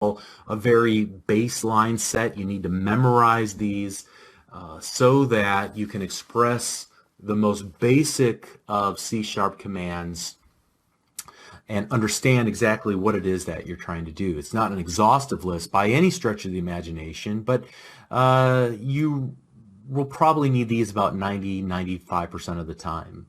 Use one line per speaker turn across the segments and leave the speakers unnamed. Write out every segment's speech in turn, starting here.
a very baseline set. You need to memorize these so that you can express the most basic of C# commands and understand exactly what it is that you're trying to do. It's not an exhaustive list by any stretch of the imagination, but you will probably need these about 90–95% of the time.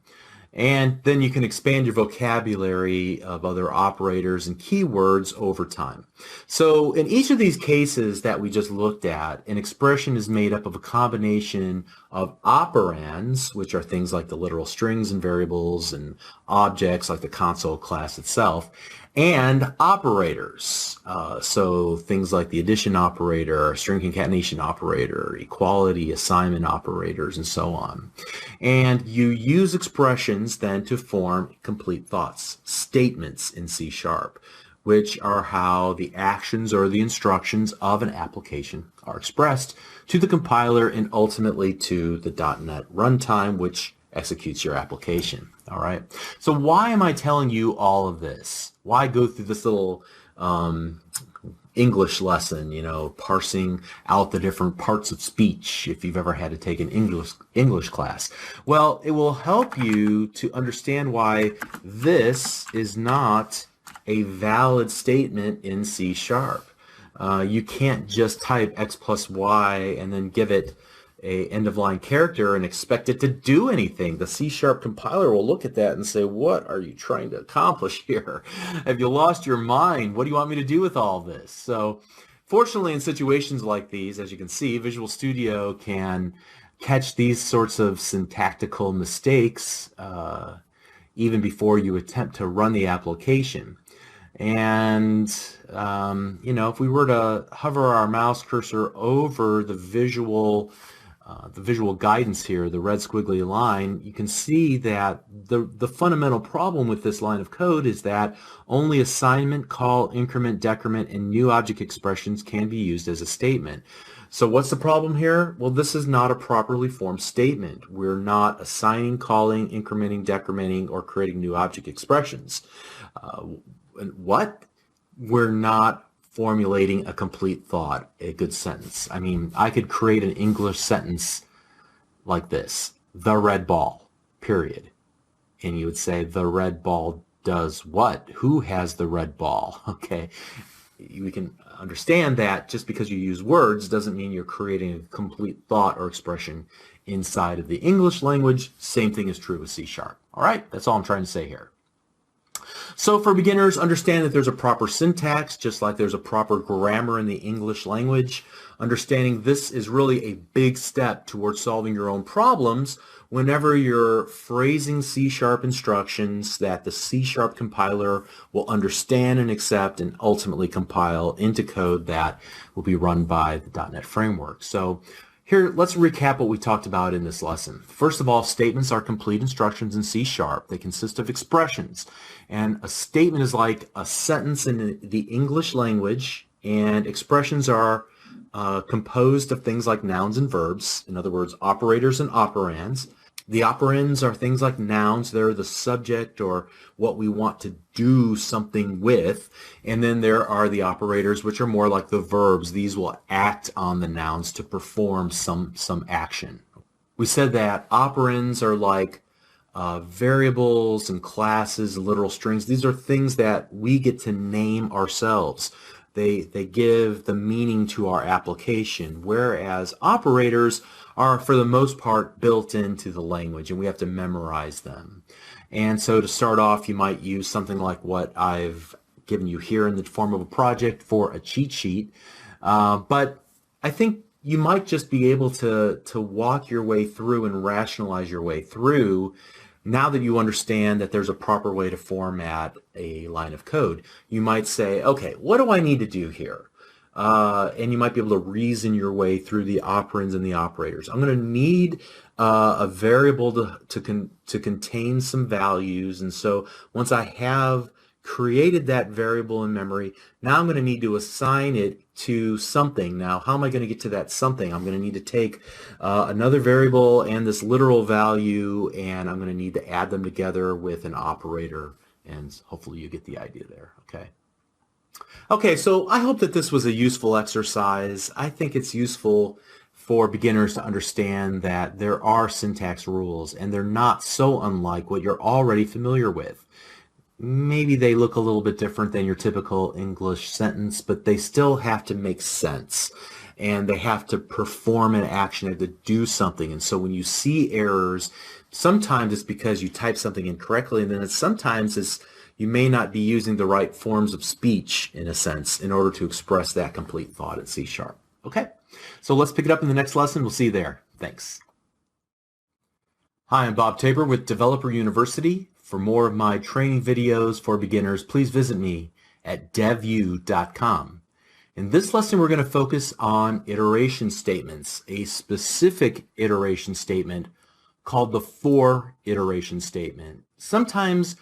And then you can expand your vocabulary of other operators and keywords over time. So in each of these cases that we just looked at, an expression is made up of a combination of operands, which are things like the literal strings and variables, and objects like the console class itself, and operators. So things like the addition operator, string concatenation operator, equality, assignment operators, and so on. And you use expressions then to form complete thoughts, statements in C#, which are how the actions or the instructions of an application are expressed to the compiler and ultimately to the .NET runtime, which executes your application. All right. So why am I telling you all of this? Why go through this little English lesson, parsing out the different parts of speech if you've ever had to take an English class? Well, it will help you to understand why this is not a valid statement in C#. You can't just type X plus Y and then give it a end-of-line character and expect it to do anything. The C# compiler will look at that and say, what are you trying to accomplish here? Have you lost your mind? What do you want me to do with all this? So fortunately, in situations like these, as you can see, Visual Studio can catch these sorts of syntactical mistakes even before you attempt to run the application. And, if we were to hover our mouse cursor over the visual guidance here, the red squiggly line, you can see that the fundamental problem with this line of code is that only assignment, call, increment, decrement, and new object expressions can be used as a statement. So what's the problem here? Well, this is not a properly formed statement. We're not assigning, calling, incrementing, decrementing, or creating new object expressions. We're not formulating a complete thought, a good sentence. I mean, I could create an English sentence like this: the red ball, period. And you would say, the red ball does what? Who has the red ball? Okay. We can understand that just because you use words doesn't mean you're creating a complete thought or expression inside of the English language. Same thing is true with C#. All right, that's all I'm trying to say here. So for beginners, understand that there's a proper syntax, just like there's a proper grammar in the English language. Understanding this is really a big step towards solving your own problems whenever you're phrasing C# instructions that the C# compiler will understand and accept and ultimately compile into code that will be run by the .NET Framework. So here, let's recap what we talked about in this lesson. First of all, statements are complete instructions in C#. They consist of expressions. And a statement is like a sentence in the English language, and expressions are composed of things like nouns and verbs, in other words, operators and operands. The operands are things like nouns. They're the subject or what we want to do something with. And then there are the operators, which are more like the verbs. These will act on the nouns to perform some action. We said that operands are like variables and classes, literal strings. These are things that we get to name ourselves. They give the meaning to our application, whereas operators are, for the most part, built into the language, and we have to memorize them. And so to start off, you might use something like what I've given you here in the form of a project for a cheat sheet. But I think you might just be able to walk your way through and rationalize your way through. Now that you understand that there's a proper way to format a line of code, you might say, okay, what do I need to do here? And you might be able to reason your way through the operands and the operators. I'm going to need a variable to contain some values. And so once I have created that variable in memory, now I'm going to need to assign it to something. Now, how am I going to get to that something? I'm going to need to take another variable and this literal value, and I'm going to need to add them together with an operator, and hopefully you get the idea there, okay? Okay, so I hope that this was a useful exercise. I think it's useful for beginners to understand that there are syntax rules and they're not so unlike what you're already familiar with. Maybe they look a little bit different than your typical English sentence, but they still have to make sense and they have to perform an action, they have to do something. And so when you see errors, sometimes it's because you type something incorrectly, and then sometimes it's you may not be using the right forms of speech, in a sense, in order to express that complete thought in C#. Okay, so let's pick it up in the next lesson. We'll see you there. Thanks. Hi, I'm Bob Tabor with Developer University. For more of my training videos for beginners, please visit me at devu.com. In this lesson, we're going to focus on iteration statements, a specific iteration statement called the for iteration statement. Sometimes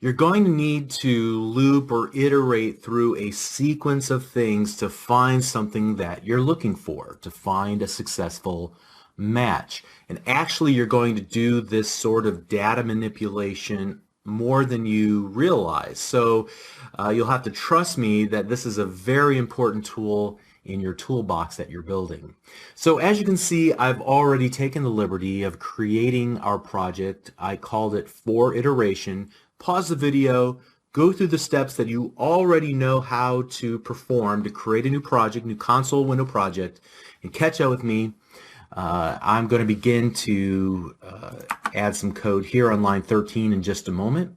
you're going to need to loop or iterate through a sequence of things to find something that you're looking for, to find a successful match. And actually, you're going to do this sort of data manipulation more than you realize. So you'll have to trust me that this is a very important tool in your toolbox that you're building. So as you can see, I've already taken the liberty of creating our project. I called it for iteration. Pause the video, go through the steps that you already know how to perform to create a new project, new console window project, and catch up with me. I'm going to begin to add some code here on line 13 in just a moment.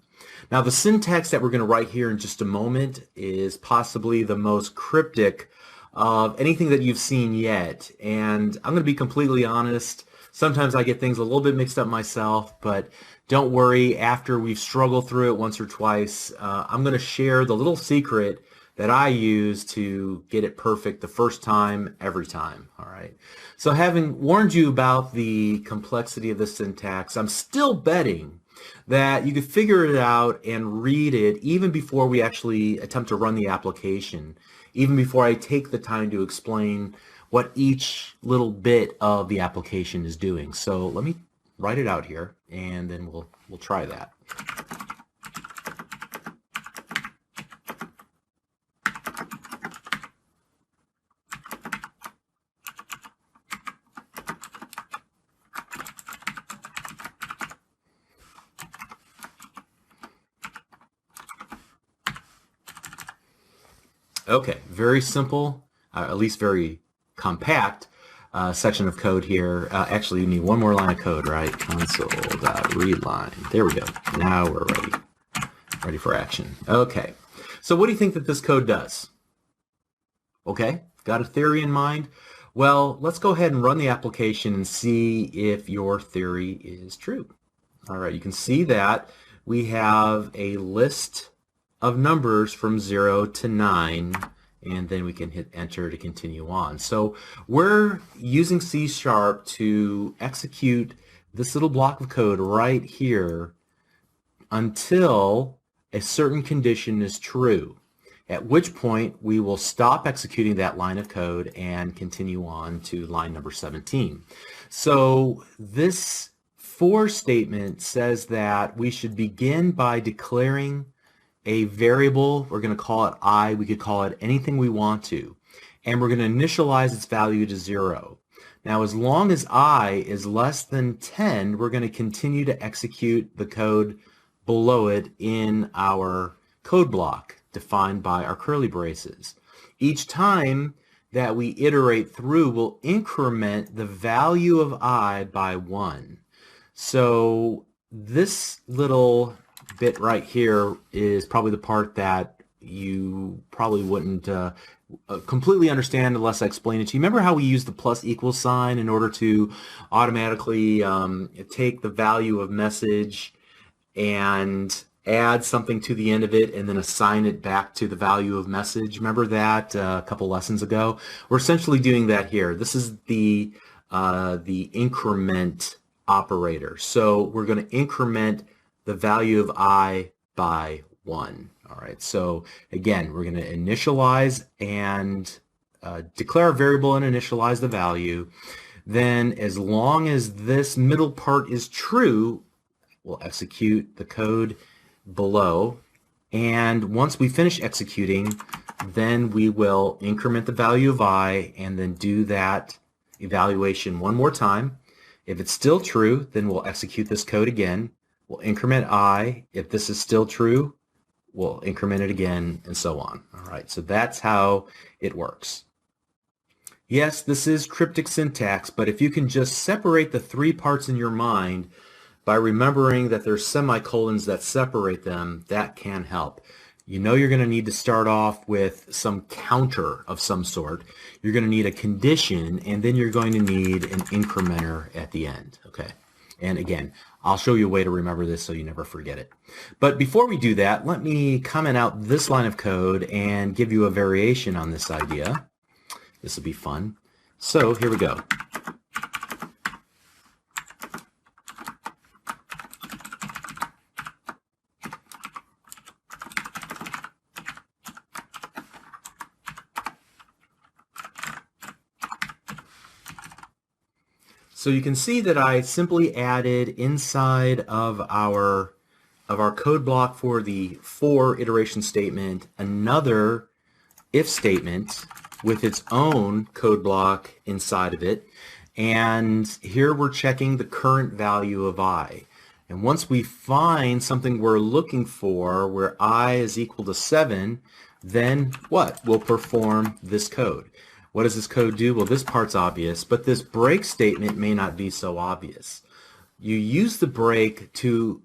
Now, the syntax that we're going to write here in just a moment is possibly the most cryptic of anything that you've seen yet. And I'm going to be completely honest. Sometimes I get things a little bit mixed up myself, but don't worry. After we've struggled through it once or twice, I'm going to share the little secret that I use to get it perfect the first time, every time. All right. So having warned you about the complexity of the syntax, I'm still betting that you could figure it out and read it even before we actually attempt to run the application, even before I take the time to explain what each little bit of the application is doing. So let me write it out here, and then we'll try that. Okay, very simple, at least very compact section of code here. Actually, you need one more line of code, right? Console.readline. There we go. Now we're ready for action. Okay, so what do you think that this code does? Okay, got a theory in mind? Well, let's go ahead and run the application and see if your theory is true. All right, you can see that we have a list of numbers from 0 to 9, and then we can hit enter to continue on. So we're using C# to execute this little block of code right here until a certain condition is true, at which point we will stop executing that line of code and continue on to line number 17. So this for statement says that we should begin by declaring a variable. We're going to call it I. We could call it anything we want to. And we're going to initialize its value to 0. Now, as long as I is less than 10, we're going to continue to execute the code below it in our code block defined by our curly braces. Each time that we iterate through, we'll increment the value of I by 1. So this little bit right here is probably the part that you probably wouldn't completely understand unless I explain it to you. Remember how we use the plus equal sign in order to automatically take the value of message and add something to the end of it and then assign it back to the value of message? Remember that a couple lessons ago? We're essentially doing that here. This is the increment operator. So we're going to increment the value of I by 1. All right, so again, we're going to initialize and declare a variable and initialize the value. Then as long as this middle part is true, we'll execute the code below. And once we finish executing, then we will increment the value of I and then do that evaluation one more time. If it's still true, then we'll execute this code again. We'll increment I. If this is still true, we'll increment it again, and so on. All right, so that's how it works. Yes, this is cryptic syntax, but if you can just separate the three parts in your mind by remembering that there's semicolons that separate them, that can help. You know you're going to need to start off with some counter of some sort. You're going to need a condition, and then you're going to need an incrementer at the end. Okay. And again, I'll show you a way to remember this so you never forget it. But before we do that, let me comment out this line of code and give you a variation on this idea. This will be fun. So here we go. So you can see that I simply added inside of our code block for the for iteration statement another if statement with its own code block inside of it. And here we're checking the current value of I. And once we find something we're looking for where I is equal to 7, then what? We'll perform this code. What does this code do? Well, this part's obvious, but this break statement may not be so obvious. You use the break to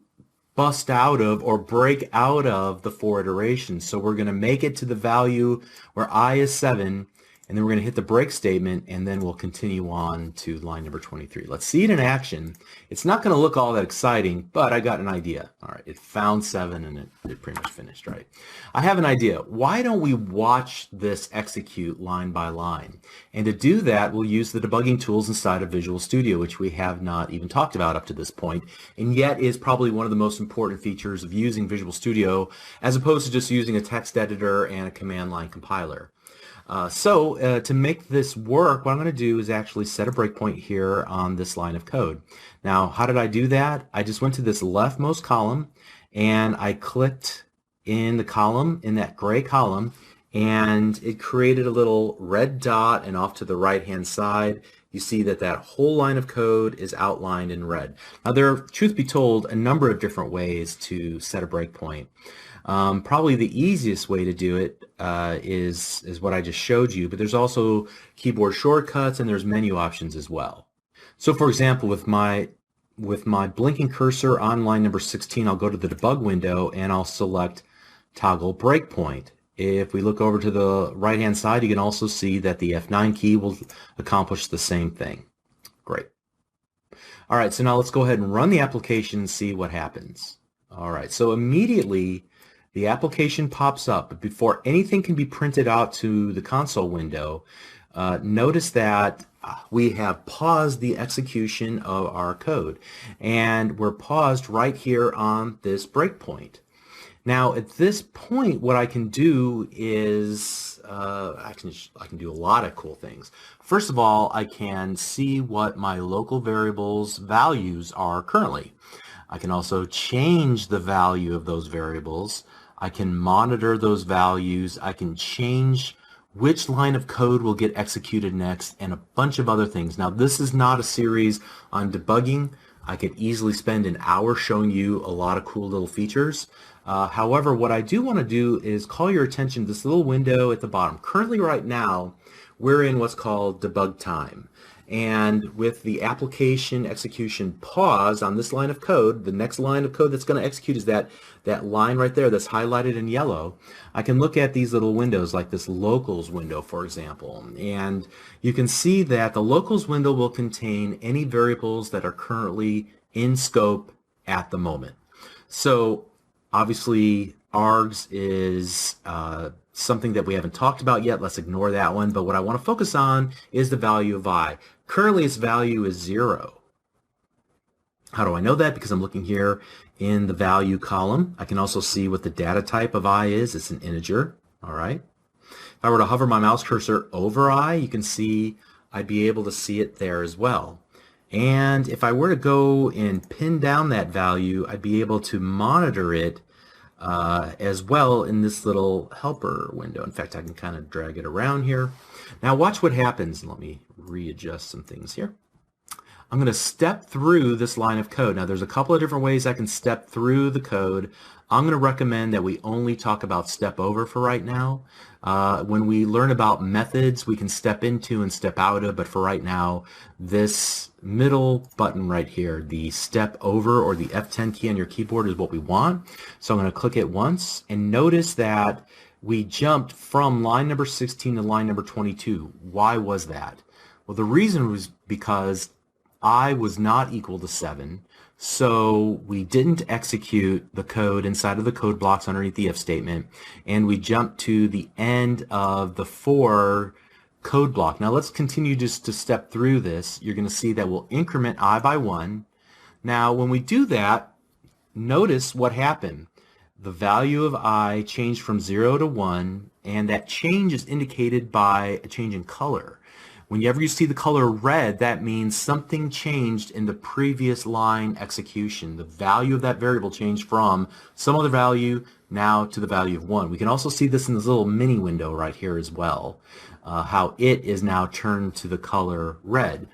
bust out of or break out of the for iteration. So we're going to make it to the value where I is 7, and then we're going to hit the break statement, and then we'll continue on to line number 23. Let's see it in action. It's not going to look all that exciting, but I got an idea. All right, it found 7, and it pretty much finished, right? I have an idea. Why don't we watch this execute line by line? And to do that, we'll use the debugging tools inside of Visual Studio, which we have not even talked about up to this point, and yet is probably one of the most important features of using Visual Studio, as opposed to just using a text editor and a command line compiler. To make this work, what I'm going to do is actually set a breakpoint here on this line of code. Now, how did I do that? I just went to this leftmost column and I clicked in the column, in that gray column, and it created a little red dot, and off to the right-hand side, you see that that whole line of code is outlined in red. Now, there are, truth be told, a number of different ways to set a breakpoint. Probably the easiest way to do it is what I just showed you, but there's also keyboard shortcuts and there's menu options as well. So for example, with my blinking cursor on line number 16, I'll go to the debug window and I'll select toggle breakpoint. If we look over to the right hand side, you can also see that the F9 key will accomplish the same thing. Great. All right, so now let's go ahead and run the application and see what happens. All right, so immediately the application pops up, but before anything can be printed out to the console window, notice that we have paused the execution of our code, and we're paused right here on this breakpoint. Now, at this point, what I can do is I can do a lot of cool things. First of all, I can see what my local variables values are currently. I can also change the value of those variables. I can monitor those values. I can change which line of code will get executed next, and a bunch of other things. Now, this is not a series on debugging. I could easily spend an hour showing you a lot of cool little features. However, what I do want to do is call your attention to this little window at the bottom. Currently, right now, we're in what's called debug time. And with the application execution pause on this line of code, the next line of code that's going to execute is that line right there that's highlighted in yellow. I can look at these little windows like this locals window, for example, and you can see that the locals window will contain any variables that are currently in scope at the moment. So obviously args is something that we haven't talked about yet. Let's ignore that one. But what I want to focus on is the value of I. Currently, its value is 0. How do I know that? Because I'm looking here in the value column. I can also see what the data type of I is. It's an integer. All right. If I were to hover my mouse cursor over I, you can see I'd be able to see it there as well. And if I were to go and pin down that value, I'd be able to monitor it as well in this little helper window. In fact, I can kind of drag it around here. Now watch what happens. Let me readjust some things here. I'm going to step through this line of code. Now there's a couple of different ways I can step through the code. I'm going to recommend that we only talk about step over for right now. When we learn about methods, we can step into and step out of, but for right now, this middle button right here, the step over or the F10 key on your keyboard is what we want. So I'm going to click it once and notice that we jumped from line number 16 to line number 22. Why was that? Well, the reason was because I was not equal to 7, so we didn't execute the code inside of the code blocks underneath the if statement, and we jumped to the end of the for code block. Now let's continue just to step through this. You're going to see that we'll increment I by 1. Now when we do that, notice what happened. The value of I changed from 0 to 1, and that change is indicated by a change in color. Whenever you see the color red, that means something changed in the previous line execution. The value of that variable changed from some other value now to the value of 1. We can also see this in this little mini window right here as well, how it is now turned to the color red.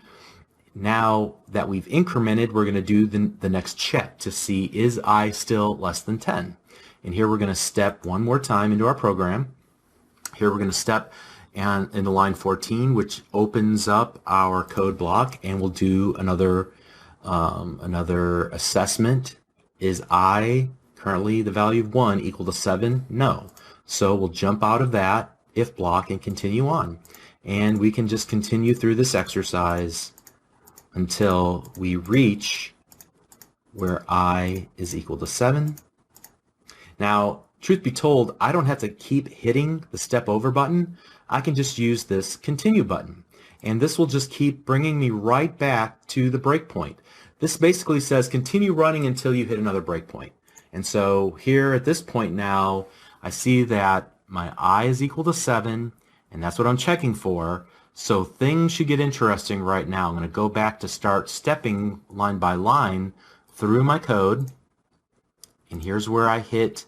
Now that we've incremented, we're going to do the next check to see, is I still less than 10? And here we're going to step one more time into our program. Here we're going to step and into line 14, which opens up our code block, and we'll do another assessment. Is I currently the value of 1 equal to 7? No. So we'll jump out of that if block and continue on. And we can just continue through this exercise until we reach where I is equal to 7. Now, truth be told, I don't have to keep hitting the step over button. I can just use this continue button, and this will just keep bringing me right back to the breakpoint. This basically says continue running until you hit another breakpoint. And so here at this point now, I see that my I is equal to 7, and that's what I'm checking for. So things should get interesting right now. I'm going to go back to start stepping line by line through my code, and here's where I hit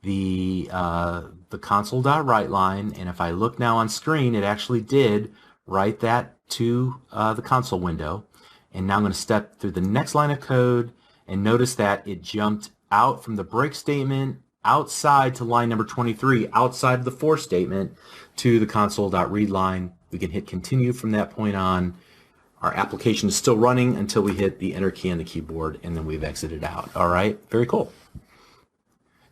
the console.write line, and if I look now on screen, it actually did write that to the console window. And now I'm going to step through the next line of code, and notice that it jumped out from the break statement outside to line number 23, outside of the for statement, to the console.read line. We can hit continue from that point on. Our application is still running until we hit the enter key on the keyboard, and then we've exited out. All right, very cool.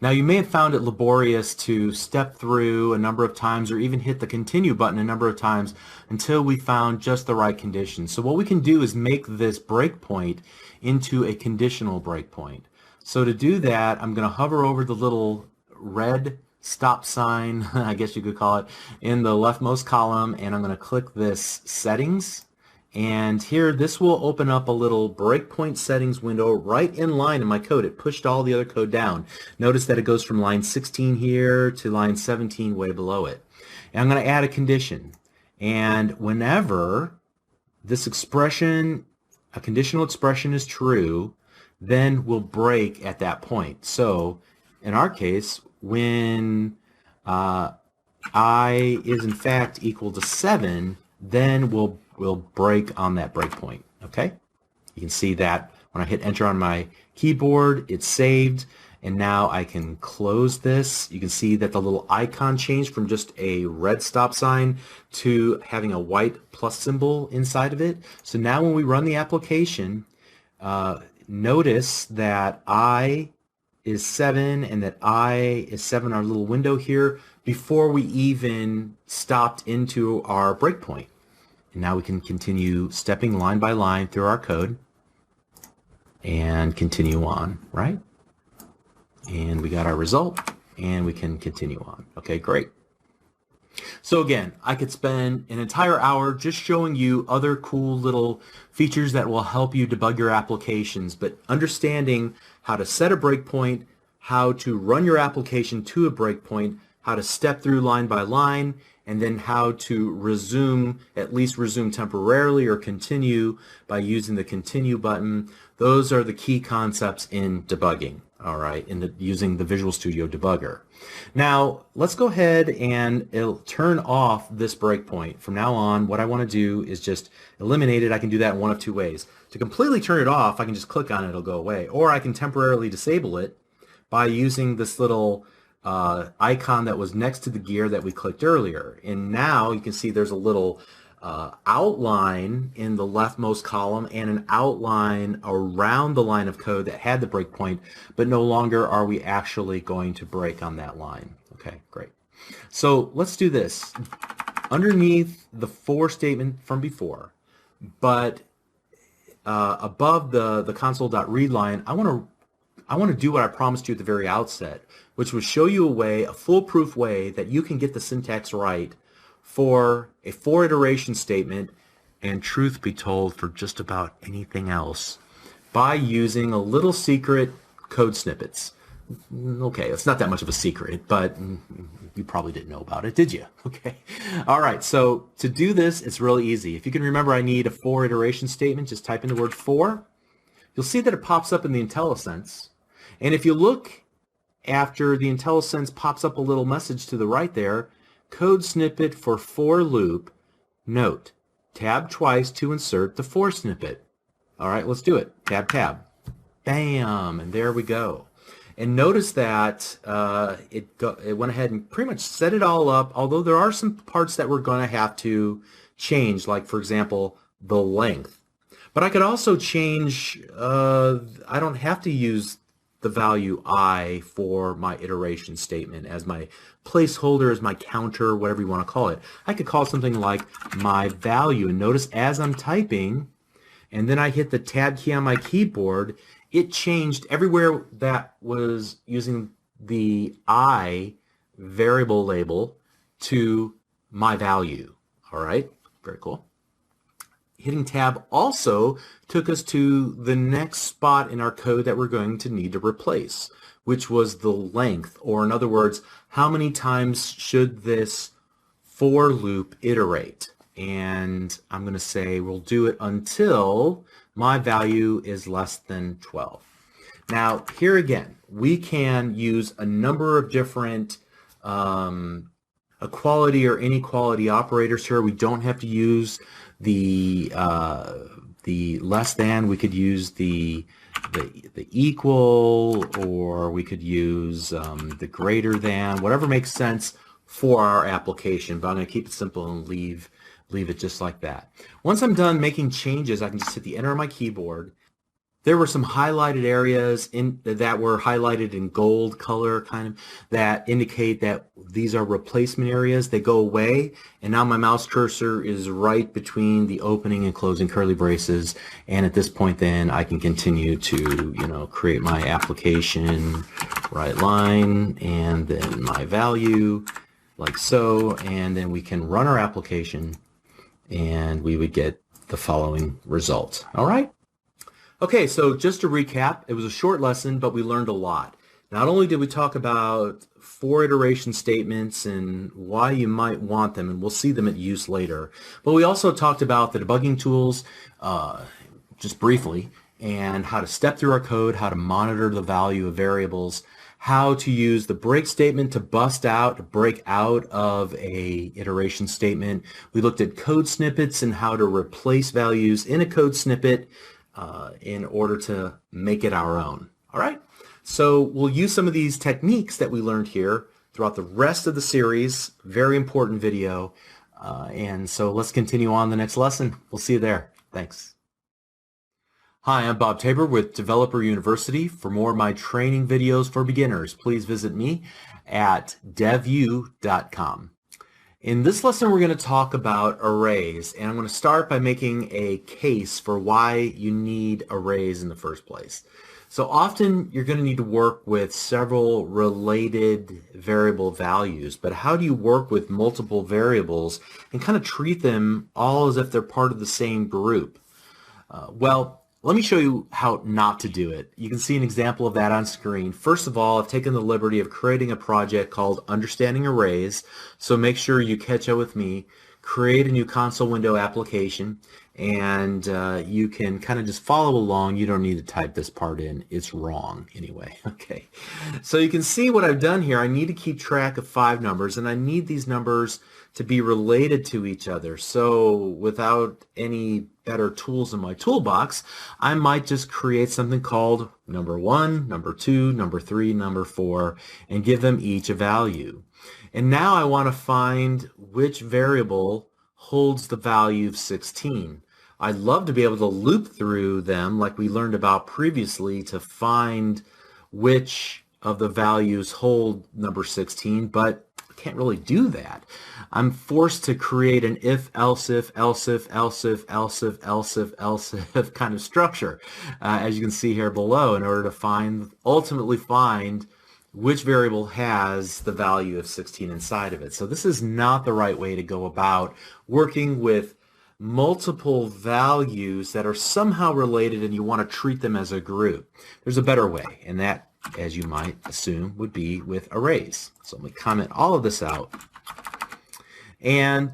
Now you may have found it laborious to step through a number of times or even hit the continue button a number of times until we found just the right condition. So what we can do is make this breakpoint into a conditional breakpoint. So to do that, I'm going to hover over the little red stop sign, I guess you could call it, in the leftmost column, and I'm going to click this settings. And here, this will open up a little breakpoint settings window right in line in my code. It pushed all the other code down. Notice that it goes from line 16 here to line 17 way below it. And I'm going to add a condition. And whenever this expression, a conditional expression is true, then we'll break at that point. So in our case, when I is in fact equal to 7, then we'll break on that breakpoint. Okay? You can see that when I hit enter on my keyboard, it's saved, and now I can close this. You can see that the little icon changed from just a red stop sign to having a white plus symbol inside of it. So now when we run the application, notice that I is 7 and that I is 7, our little window here, before we even stopped into our breakpoint. And now we can continue stepping line by line through our code and continue on, right? And we got our result, and we can continue on. Okay, great. So again, I could spend an entire hour just showing you other cool little features that will help you debug your applications, but understanding how to set a breakpoint, how to run your application to a breakpoint, how to step through line by line, and then how to resume, at least resume temporarily or continue by using the continue button. Those are the key concepts in debugging. all right, using the Visual Studio debugger. Now, let's go ahead and it'll turn off this breakpoint. From now on, what I want to do is just eliminate it. I can do that in one of two ways. To completely turn it off, I can just click on it, it'll go away. Or I can temporarily disable it by using this little icon that was next to the gear that we clicked earlier. And now you can see there's a little outline in the leftmost column and an outline around the line of code that had the breakpoint, but no longer are we actually going to break on that line. Okay, great. So let's do this. Underneath the for statement from before, but above the console.read line, I want to do what I promised you at the very outset, which was show you a foolproof way that you can get the syntax right for a for iteration statement, and truth be told, for just about anything else, by using a little secret code snippets. Okay, it's not that much of a secret, but you probably didn't know about it, did you? Okay. All right, so to do this, it's really easy. If you can remember, I need a for iteration statement. Just type in the word for. You'll see that it pops up in the IntelliSense. And if you look after the IntelliSense pops up a little message to the right there, code snippet for loop, note, tab twice to insert the for snippet. All right, let's do it. Tab, tab. Bam, and there we go. And notice that it went ahead and pretty much set it all up, although there are some parts that we're going to have to change, like, for example, the length. But I could also change, I don't have to use the value I for my iteration statement as my placeholder, as my counter, whatever you want to call it. I could call something like my value. And notice as I'm typing, and then I hit the tab key on my keyboard, it changed everywhere that was using the I variable label to my value. All right, very cool. Hitting tab also took us to the next spot in our code that we're going to need to replace, which was the length, or in other words, how many times should this for loop iterate? And I'm going to say we'll do it until my value is less than 12. Now, here again, we can use a number of different equality or inequality operators here. We don't have to use the less than. We could use the equal, or we could use the greater than, whatever makes sense for our application. But I'm going to keep it simple and leave it just like that. Once I'm done making changes, I can just hit the enter on my keyboard. There were some highlighted areas that were highlighted in gold color, kind of, that indicate that these are replacement areas. They go away, and now my mouse cursor is right between the opening and closing curly braces. And at this point, then I can continue to, create my application, right line, and then my value, like so, and then we can run our application, and we would get the following result. All right. Okay, so just to recap, it was a short lesson, but we learned a lot. Not only did we talk about for iteration statements and why you might want them, and we'll see them at use later, but we also talked about the debugging tools, just briefly, and how to step through our code, how to monitor the value of variables, how to use the break statement to break out of a iteration statement. We looked at code snippets and how to replace values in a code snippet in order to make it our own. All right, so we'll use some of these techniques that we learned here throughout the rest of the series. Very important video. And so let's continue on the next lesson. We'll see you there. Thanks. Hi, I'm Bob Tabor with Developer University. For more of my training videos for beginners, please visit me at devu.com. In this lesson, we're going to talk about arrays, and I'm going to start by making a case for why you need arrays in the first place. So often, you're going to need to work with several related variable values, but how do you work with multiple variables and kind of treat them all as if they're part of the same group? Well, let me show you how not to do it. You can see an example of that on screen. First of all, I've taken the liberty of creating a project called Understanding Arrays, so make sure you catch up with me. create a new console window application, and you can kind of just follow along. You don't need to type this part in. It's wrong anyway. Okay. So you can see what I've done here. I need to keep track of 5 numbers, and I need these numbers to be related to each other. So without any better tools in my toolbox, I might just create something called number 1, number 2, number 3, number 4, and give them each a value. And now I want to find which variable holds the value of 16. I'd love to be able to loop through them like we learned about previously to find which of the values hold number 16, but I can't really do that. I'm forced to create an if, else if, else if, else if, else if, else if, else if kind of structure, as you can see here below, in order to ultimately find which variable has the value of 16 inside of it. So this is not the right way to go about working with multiple values that are somehow related and you want to treat them as a group. There's a better way, and that, as you might assume, would be with arrays. So let me comment all of this out. And,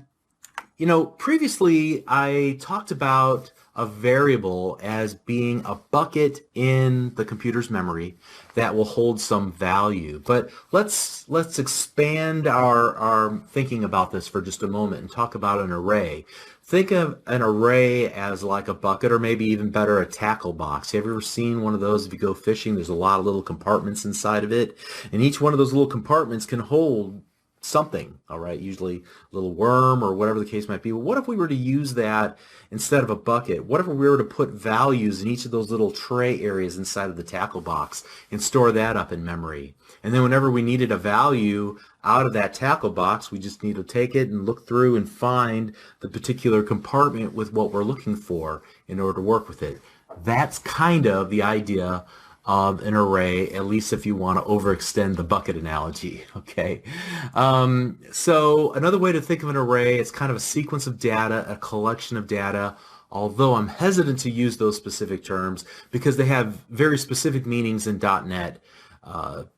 you know, previously I talked about a variable as being a bucket in the computer's memory that will hold some value. But let's expand our thinking about this for just a moment and talk about an array. Think of an array as like a bucket, or maybe even better, a tackle box. Have you ever seen one of those? If you go fishing, there's a lot of little compartments inside of it, and each one of those little compartments can hold something, all right, usually a little worm or whatever the case might be. Well, what if we were to use that instead of a bucket? What if we were to put values in each of those little tray areas inside of the tackle box and store that up in memory? And then whenever we needed a value out of that tackle box, we just need to take it and look through and find the particular compartment with what we're looking for in order to work with it. That's kind of the idea of an array, at least if you want to overextend the bucket analogy, okay? So another way to think of an array, it's kind of a sequence of data, a collection of data, although I'm hesitant to use those specific terms because they have very specific meanings in .NET.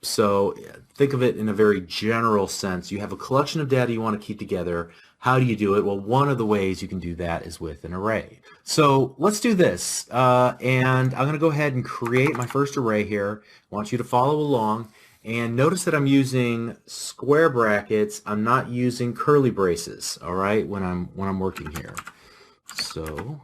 So think of it in a very general sense. You have a collection of data you want to keep together. How do you do it? Well, one of the ways you can do that is with an array. So let's do this. And I'm going to go ahead and create my first array here. I want you to follow along. And notice that I'm using square brackets. I'm not using curly braces, all right, when I'm working here. So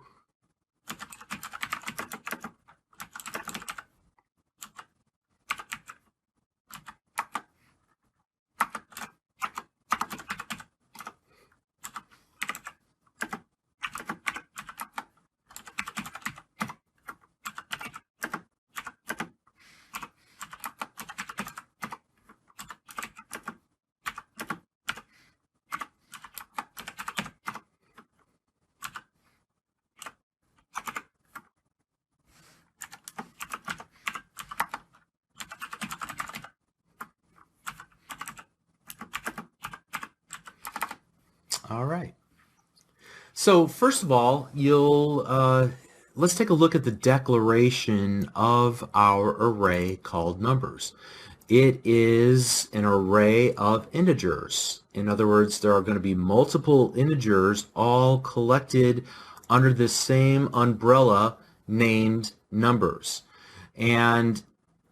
all right. So first of all, let's take a look at the declaration of our array called numbers. It is an array of integers. In other words, there are going to be multiple integers all collected under the same umbrella named numbers. And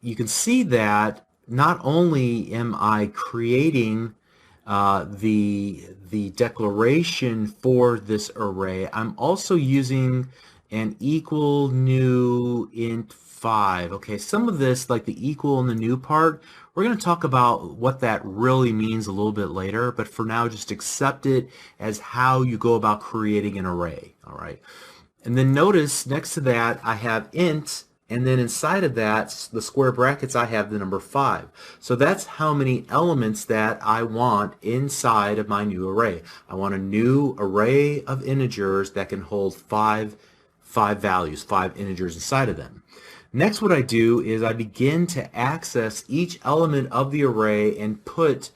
you can see that not only am I creating the declaration for this array, I'm also using an equal new int 5. Okay, some of this, like the equal and the new part, we're going to talk about what that really means a little bit later, but for now just accept it as how you go about creating an array. All right, and then notice next to that I have int, and then inside of that, the square brackets, I have the number 5. So that's how many elements that I want inside of my new array. I want a new array of integers that can hold five values, 5 integers inside of them. Next, what I do is I begin to access each element of the array and put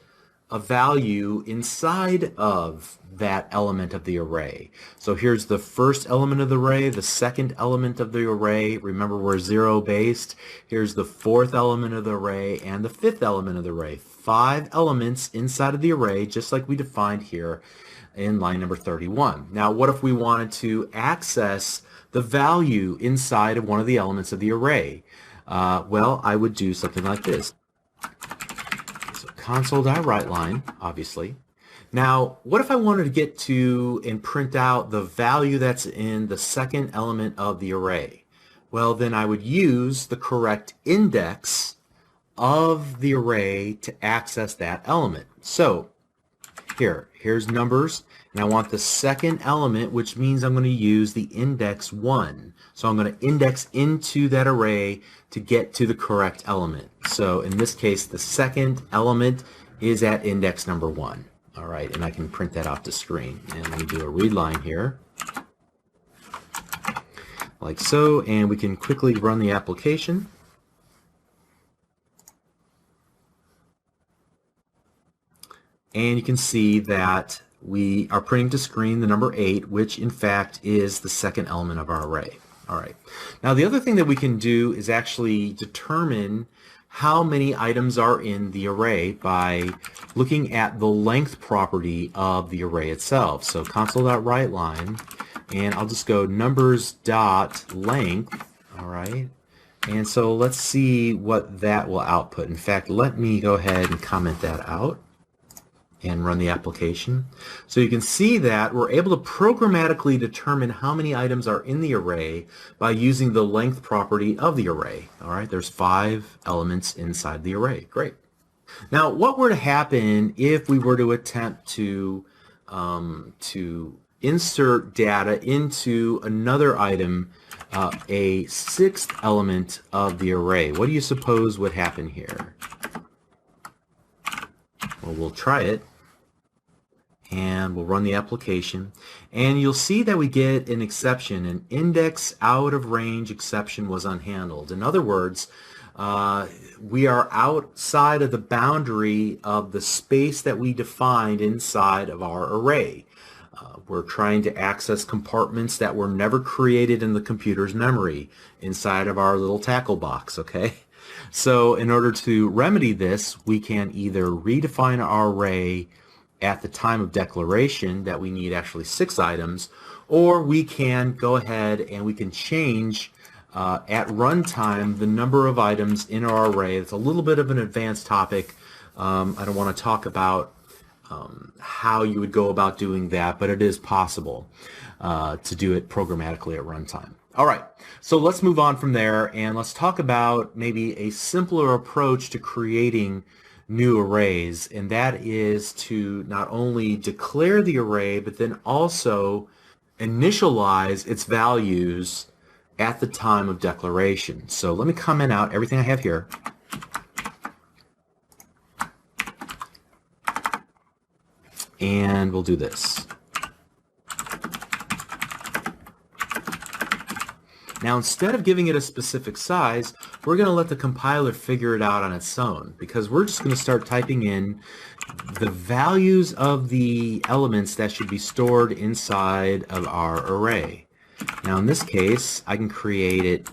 a value inside of that element of the array. So here's the first element of the array, the second element of the array. Remember, we're 0 based. Here's the fourth element of the array and the fifth element of the array. 5 elements inside of the array, just like we defined here. in line number 31. Now, what if we wanted to access the value inside of one of the elements of the array? Well, I would do something like this. So console.writeLine, obviously. Now, what if I wanted to get to and print out the value that's in the second element of the array? Well, then I would use the correct index of the array to access that element. So here's numbers, and I want the second element, which means I'm going to use the index 1. So I'm going to index into that array to get to the correct element. So in this case, the second element is at index number 1. All right, and I can print that off the screen. And let me do a read line here, like so, and we can quickly run the application. And you can see that we are printing to screen the number 8, which in fact is the second element of our array. All right. Now the other thing that we can do is actually determine how many items are in the array by looking at the length property of the array itself. So console.writeLine, and I'll just go numbers.length. All right. And so let's see what that will output. In fact, let me go ahead and comment that out and run the application. So you can see that we're able to programmatically determine how many items are in the array by using the length property of the array. All right, there's 5 elements inside the array. Great. Now, what were to happen if we were to attempt to insert data into another item, a 6th element of the array? What do you suppose would happen here? Well, we'll try it, and we'll run the application, and you'll see that we get an exception. An index out of range exception was unhandled. In other words, we are outside of the boundary of the space that we defined inside of our array. We're trying to access compartments that were never created in the computer's memory inside of our little tackle box, okay? So in order to remedy this, we can either redefine our array at the time of declaration that we need actually 6 items, or we can go ahead and we can change at runtime the number of items in our array. It's a little bit of an advanced topic. I don't want to talk about how you would go about doing that, but it is possible to do it programmatically at runtime. All right, so let's move on from there, and let's talk about maybe a simpler approach to creating new arrays, and that is to not only declare the array, but then also initialize its values at the time of declaration. So let me comment out everything I have here. And we'll do this. Now, instead of giving it a specific size, we're going to let the compiler figure it out on its own, because we're just going to start typing in the values of the elements that should be stored inside of our array. Now, in this case, I can create it,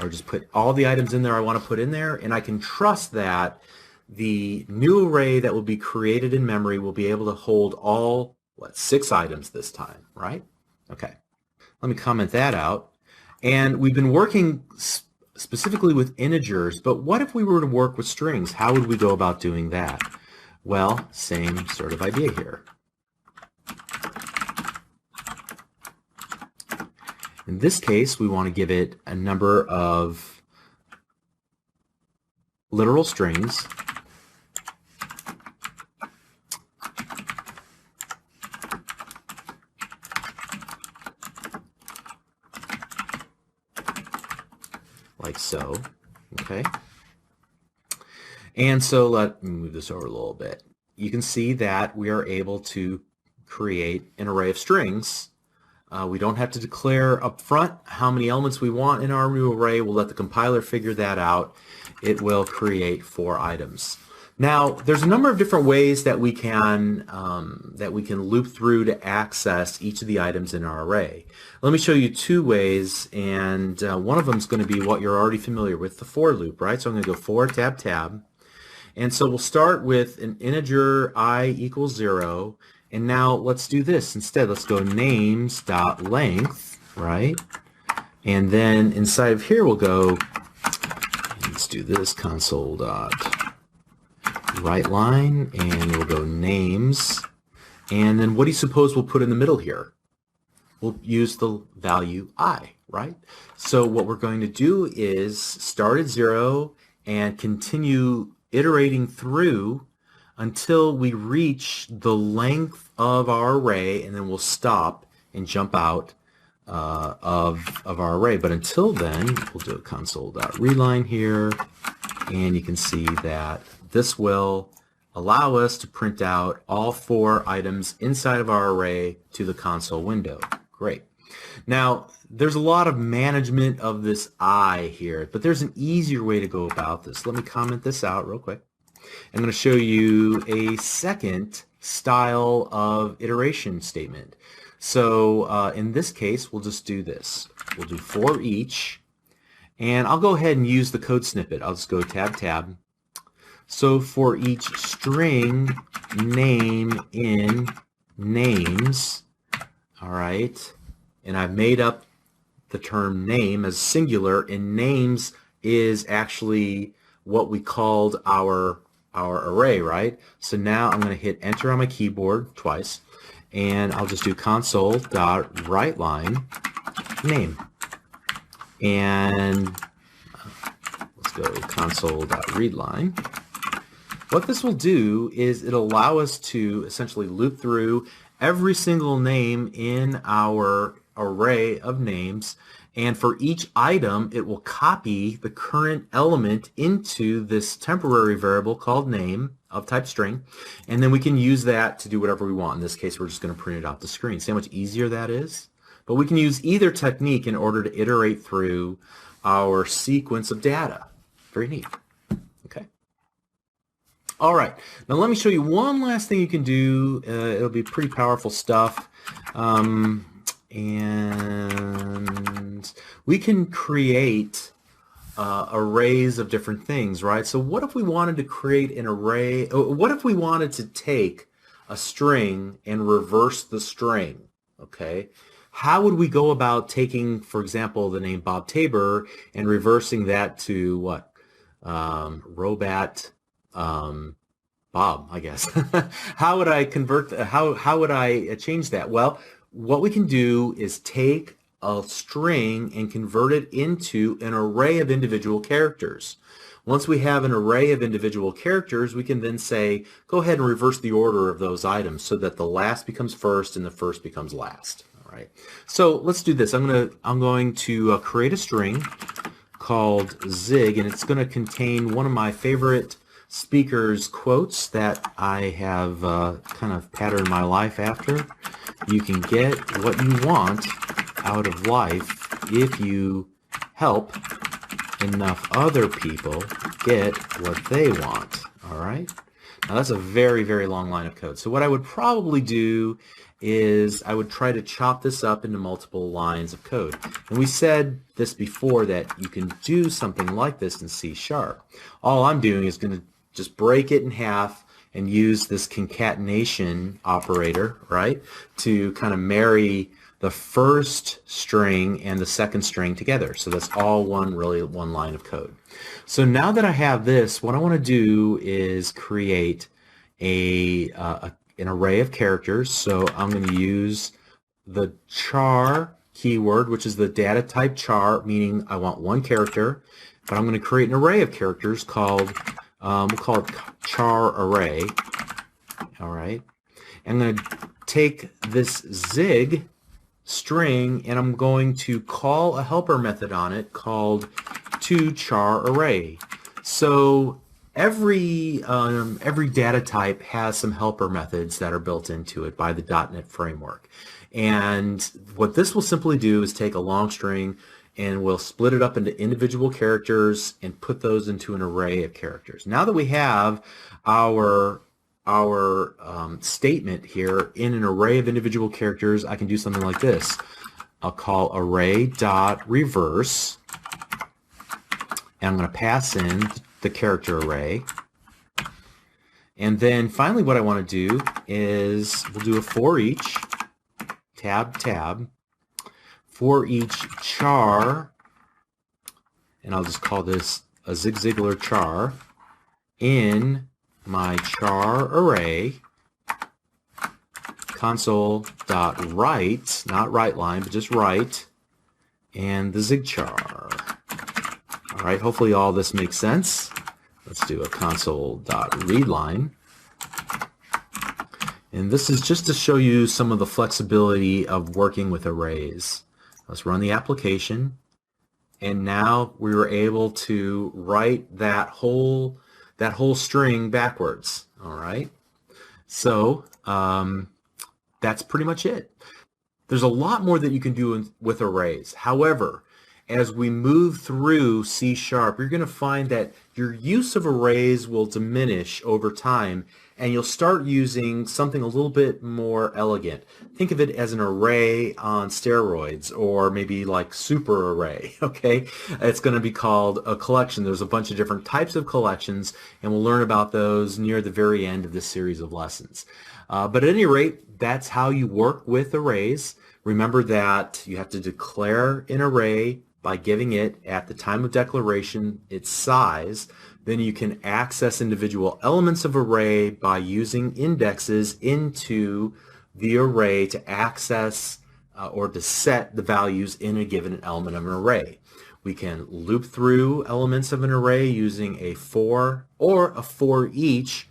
or just put all the items in there I want to put in there, and I can trust that the new array that will be created in memory will be able to hold all, 6 items this time, right? Okay, let me comment that out. And we've been working specifically with integers, but what if we were to work with strings? How would we go about doing that? Well, same sort of idea here. In this case, we want to give it a number of literal strings. Like so, okay? And so let me move this over a little bit. You can see that we are able to create an array of strings. We don't have to declare up front how many elements we want in our new array. We'll let the compiler figure that out. It will create 4 items. Now, there's a number of different ways that we can loop through to access each of the items in our array. Let me show you 2 ways, and one of them is going to be what you're already familiar with, the for loop, right? So I'm going to go for tab, and so we'll start with an integer I equals 0, And now let's do this instead. Let's go names.length, right? And then inside of here we'll go, let's do this, console.writeLine, and we'll go names. And then what do you suppose we'll put in the middle here? We'll use the value I, right? So what we're going to do is start at 0 and continue iterating through until we reach the length of our array, and then we'll stop and jump out of our array. But until then, we'll do a console.readline here, and you can see that this will allow us to print out all 4 items inside of our array to the console window. Great. Now, there's a lot of management of this I here, but there's an easier way to go about this. Let me comment this out real quick. I'm going to show you a second style of iteration statement. So in this case, we'll just do this. We'll do for each, and I'll go ahead and use the code snippet. I'll just go tab. So for each string name in names, all right, and I've made up the term name as singular, and names is actually what we called our array, right? So now I'm going to hit enter on my keyboard twice, and I'll just do console.writeLine name, and let's go console.readline. What this will do is it'll allow us to essentially loop through every single name in our array of names, and for each item it will copy the current element into this temporary variable called name of type string, and then we can use that to do whatever we want. In this case, we're just going to print it off the screen. See how much easier that is? But we can use either technique in order to iterate through our sequence of data. Very neat. Okay. All right, now let me show you one last thing you can do. It'll be pretty powerful stuff. And we can create arrays of different things, right? So what if we wanted to create an array? What if we wanted to take a string and reverse the string, okay? How would we go about taking, for example, the name Bob Tabor and reversing that to what? Robat Bob, I guess. How would I convert? How would I change that? Well, what we can do is take a string and convert it into an array of individual characters. Once we have an array of individual characters, we can then say, go ahead and reverse the order of those items so that the last becomes first and the first becomes last. All right. So let's do this. I'm going to create a string called Zig, and it's going to contain one of my favorite speakers quotes that I have kind of patterned my life after. You can get what you want out of life if you help enough other people get what they want. All right. Now that's a very, very long line of code. So what I would probably do is I would try to chop this up into multiple lines of code. And we said this before that you can do something like this in C#. All I'm doing is going to just break it in half and use this concatenation operator, right, to kind of marry the first string and the second string together. So that's all one line of code. So now that I have this, what I want to do is create an array of characters. So I'm going to use the char keyword, which is the data type char, meaning I want one character, but I'm going to create an array of characters called we'll call it char array. All right. I'm going to take this Zig string and I'm going to call a helper method on it called toCharArray. So every data type has some helper methods that are built into it by the .NET framework. And what this will simply do is take a long string and we'll split it up into individual characters and put those into an array of characters. Now that we have our statement here in an array of individual characters, I can do something like this. I'll call array.reverse, and I'm going to pass in the character array, And then finally what I want to do is we'll do a for each, tab, for each char, and I'll just call this a Zig Ziglar char, in my char array, console.write, not write line, but just write, and the zig char. All right, hopefully all this makes sense. Let's do a console.readline. And this is just to show you some of the flexibility of working with arrays. Let's run the application. And now we were able to write that whole string backwards. All right. So that's pretty much it. There's a lot more that you can do with arrays. However, as we move through C#, you're going to find that your use of arrays will diminish over time, and you'll start using something a little bit more elegant. Think of it as an array on steroids, or maybe like super array, okay? It's going to be called a collection. There's a bunch of different types of collections, and we'll learn about those near the very end of this series of lessons. But at any rate, that's how you work with arrays. Remember that you have to declare an array by giving it, at the time of declaration, its size. Then you can access individual elements of array by using indexes into the array to access or to set the values in a given element of an array. We can loop through elements of an array using a for or a for each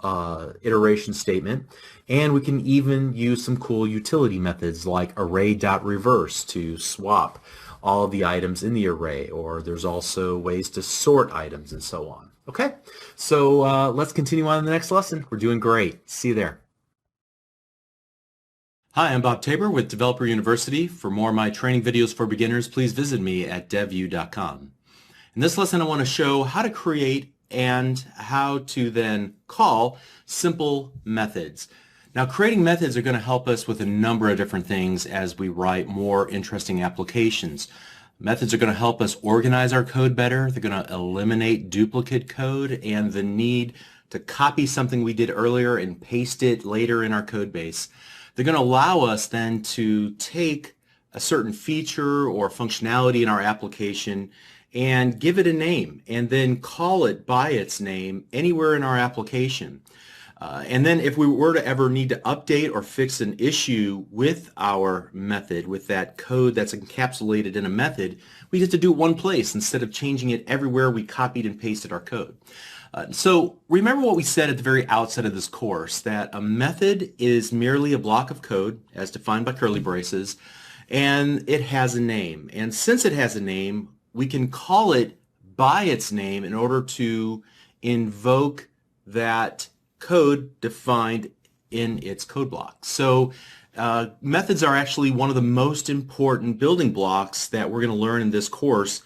iteration statement, and we can even use some cool utility methods like array.reverse to swap all of the items in the array, or there's also ways to sort items and so on. Okay, so let's continue on in the next lesson. We're doing great. See you there. Hi, I'm Bob Tabor with Developer University. For more of my training videos for beginners, please visit me at devu.com. In this lesson, I want to show how to create and how to then call simple methods. Now, creating methods are going to help us with a number of different things as we write more interesting applications. Methods are going to help us organize our code better. They're going to eliminate duplicate code and the need to copy something we did earlier and paste it later in our code base. They're going to allow us then to take a certain feature or functionality in our application and give it a name and then call it by its name anywhere in our application. And then if we were to ever need to update or fix an issue with our method, with that code that's encapsulated in a method, we get to do it one place instead of changing it everywhere we copied and pasted our code. So remember what we said at the very outset of this course, that a method is merely a block of code as defined by curly braces, and it has a name. And since it has a name, we can call it by its name in order to invoke that code defined in its code block. So methods are actually one of the most important building blocks that we're going to learn in this course,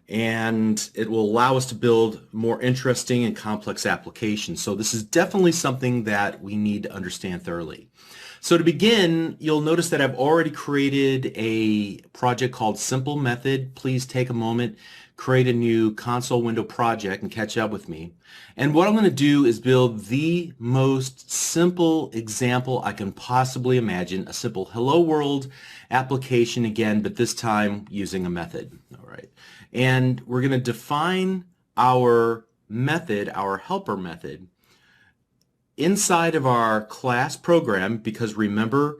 and it will allow us to build more interesting and complex applications. So this is definitely something that we need to understand thoroughly. So to begin, you'll notice that I've already created a project called Simple Method. Please take a moment, create a new console window project and catch up with me. And what I'm going to do is build the most simple example I can possibly imagine, a simple hello world application again, but this time using a method. All right. And we're going to define our method, our helper method, inside of our class program, because remember,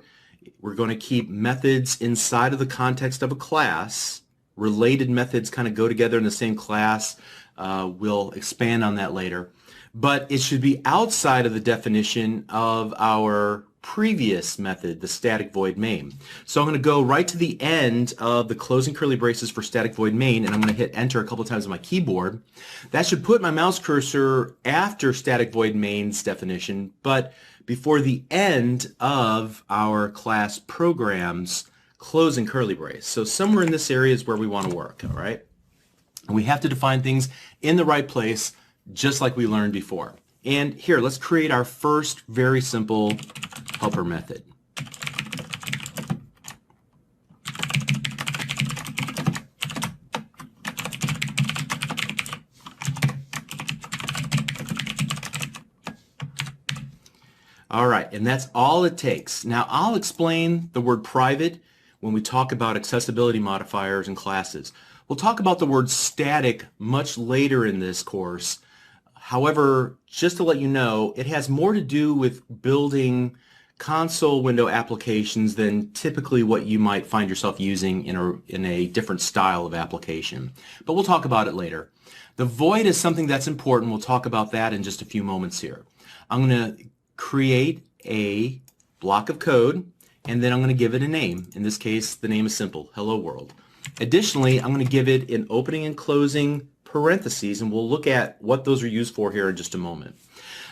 we're going to keep methods inside of the context of a class. Related methods kind of go together in the same class. We'll expand on that later. But it should be outside of the definition of our previous method, the static void main. So I'm going to go right to the end of the closing curly braces for static void main, and I'm going to hit enter a couple times on my keyboard. That should put my mouse cursor after static void main's definition, but before the end of our class program's closing curly brace. So somewhere in this area is where we want to work, all right? And we have to define things in the right place, just like we learned before. And here, let's create our first very simple helper method. All right, and that's all it takes. Now, I'll explain the word private when we talk about accessibility modifiers and classes. We'll talk about the word static much later in this course. However, just to let you know, it has more to do with building console window applications than typically what you might find yourself using in a different style of application. But we'll talk about it later. The void is something that's important. We'll talk about that in just a few moments here. I'm going to create a block of code, and then I'm going to give it a name. In this case, the name is simple, Hello World. Additionally, I'm going to give it an opening and closing parentheses, and we'll look at what those are used for here in just a moment.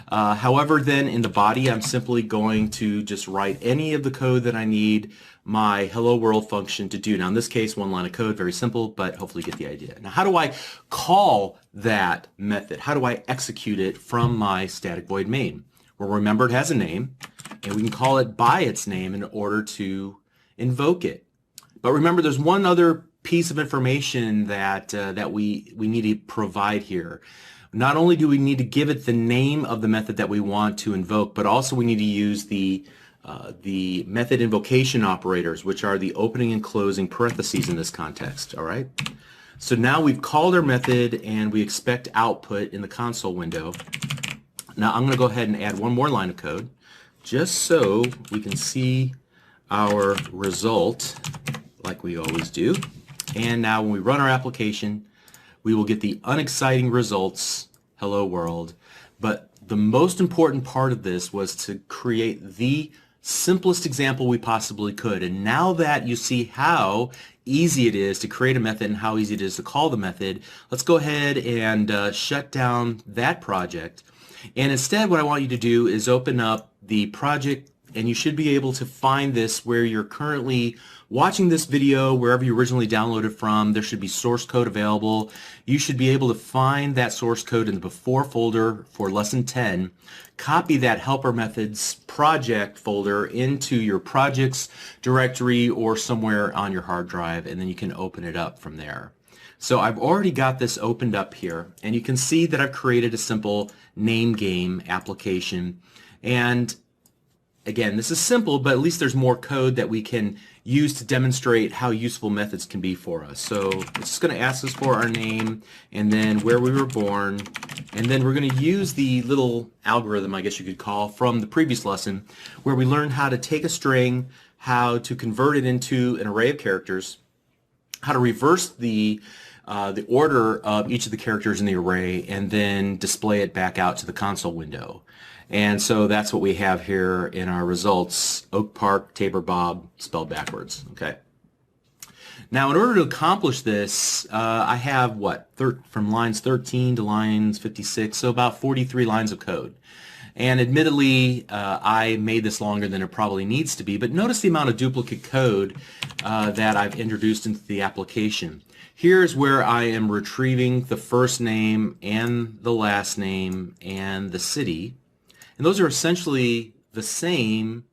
However, then in the body, I'm simply going to just write any of the code that I need my hello world function to do. Now, in this case, one line of code, very simple, but hopefully you get the idea. Now, how do I call that method? How do I execute it from my static void main? Well, remember it has a name, and we can call it by its name in order to invoke it. But remember, there's one other piece of information that we need to provide here. Not only do we need to give it the name of the method that we want to invoke, but also we need to use the method invocation operators, which are the opening and closing parentheses in this context. All right. So now we've called our method, and we expect output in the console window. Now I'm going to go ahead and add one more line of code, just so we can see our result like we always do. And now when we run our application, we will get the unexciting results, hello world. But the most important part of this was to create the simplest example we possibly could. And now that you see how easy it is to create a method and how easy it is to call the method, let's go ahead and shut down that project. And instead, what I want you to do is open up the project, and you should be able to find this where you're currently watching this video, wherever you originally downloaded from. There should be source code available. You should be able to find that source code in the before folder for lesson 10. Copy that helper methods project folder into your projects directory or somewhere on your hard drive, and then you can open it up from there. So I've already got this opened up here, and you can see that I've created a simple name game application. And again, this is simple, but at least there's more code that we can use to demonstrate how useful methods can be for us. So it's just going to ask us for our name and then where we were born. And then we're going to use the little algorithm, I guess you could call, from the previous lesson where we learned how to take a string, how to convert it into an array of characters, how to reverse the order of each of the characters in the array, and then display it back out to the console window. And so that's what we have here in our results, Oak Park, Tabor Bob, spelled backwards. Okay. Now, in order to accomplish this, I have, from lines 13 to lines 56, so about 43 lines of code. And admittedly, I made this longer than it probably needs to be, but notice the amount of duplicate code that I've introduced into the application. Here's where I am retrieving the first name and the last name and the city. And those are essentially the same,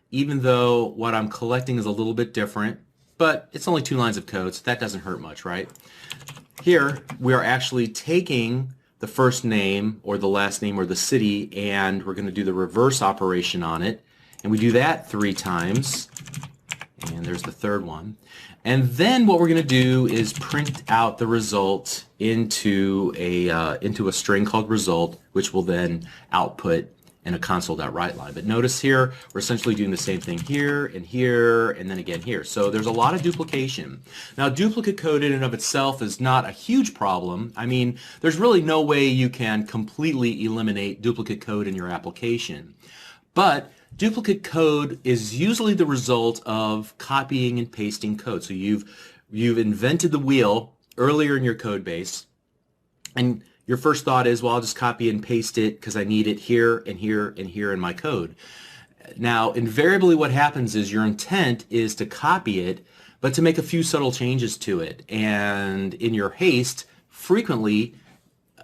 even though what I'm collecting is a little bit different, but it's only 2 lines of code, so that doesn't hurt much, right? Here, we are actually taking the first name or the last name or the city, and we're going to do the reverse operation on it. And we do that 3 times. And there's the third one. And then what we're going to do is print out the result into a string called result, which will then output in a console.write line. But notice here, we're essentially doing the same thing here, and then again here. So there's a lot of duplication. Now, duplicate code in and of itself is not a huge problem. I mean, there's really no way you can completely eliminate duplicate code in your application. But duplicate code is usually the result of copying and pasting code. So you've invented the wheel earlier in your code base, and your first thought is, well, I'll just copy and paste it because I need it here and here and here in my code. Now, invariably what happens is your intent is to copy it, but to make a few subtle changes to it. And in your haste, frequently,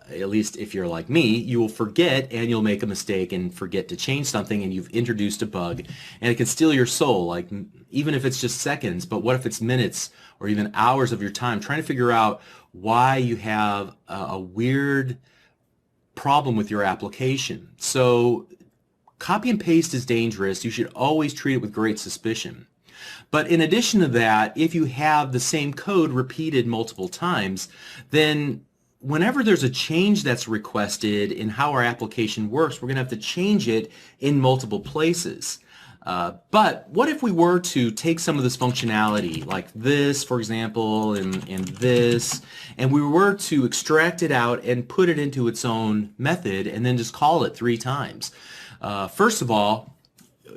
at least if you're like me, you will forget and you'll make a mistake and forget to change something, and you've introduced a bug, and it can steal your soul, like even if it's just seconds, but what if it's minutes or even hours of your time trying to figure out why you have a weird problem with your application. So copy and paste is dangerous. You should always treat it with great suspicion. But in addition to that, if you have the same code repeated multiple times, then whenever there's a change that's requested in how our application works, we're going to have to change it in multiple places. But what if we were to take some of this functionality, like this, for example, and this, and we were to extract it out and put it into its own method and then just call it 3 times? First of all,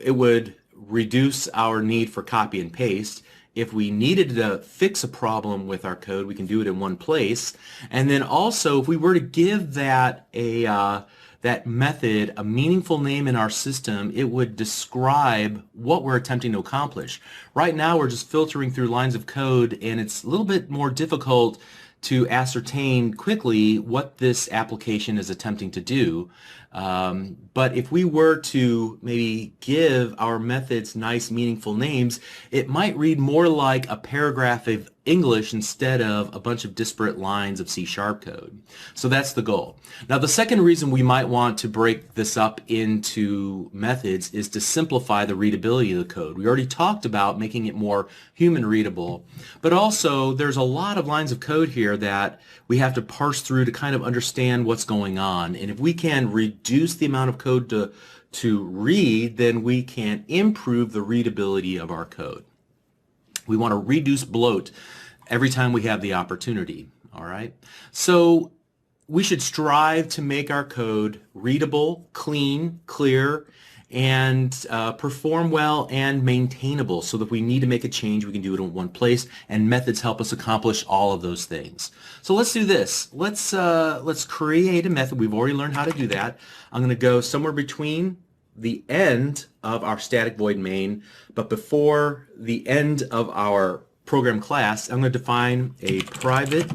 it would reduce our need for copy and paste. If we needed to fix a problem with our code, we can do it in one place. And then also, if we were to give that that method a meaningful name in our system, it would describe what we're attempting to accomplish. Right now, we're just filtering through lines of code, and it's a little bit more difficult to ascertain quickly what this application is attempting to do. But if we were to maybe give our methods nice, meaningful names, it might read more like a paragraph of English instead of a bunch of disparate lines of C# code. So that's the goal. Now, the second reason we might want to break this up into methods is to simplify the readability of the code. We already talked about making it more human readable, but also there's a lot of lines of code here that we have to parse through to kind of understand what's going on. And if we can reduce the amount of code to read, then we can improve the readability of our code. We want to reduce bloat every time we have the opportunity, all right? So we should strive to make our code readable, clean, clear, and perform well and maintainable, so that if we need to make a change, we can do it in one place, and methods help us accomplish all of those things. So let's do this. Let's create a method. We've already learned how to do that. I'm going to go somewhere between the end of our static void main, but before the end of our program class, I'm going to define a private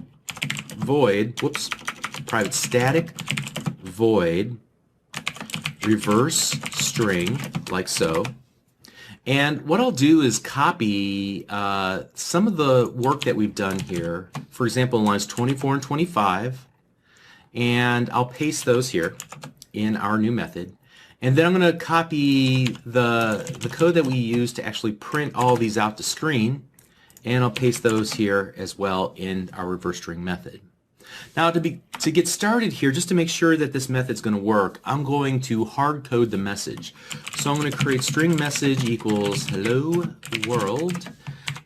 static void reverse string, like so. And what I'll do is copy some of the work that we've done here, for example, in lines 24 and 25, and I'll paste those here in our new method. And then I'm going to copy the code that we use to actually print all these out to screen, and I'll paste those here as well in our reverse string method. Now, to get started here, just to make sure that this method's going to work, I'm going to hard code the message. So I'm going to create string message equals hello world,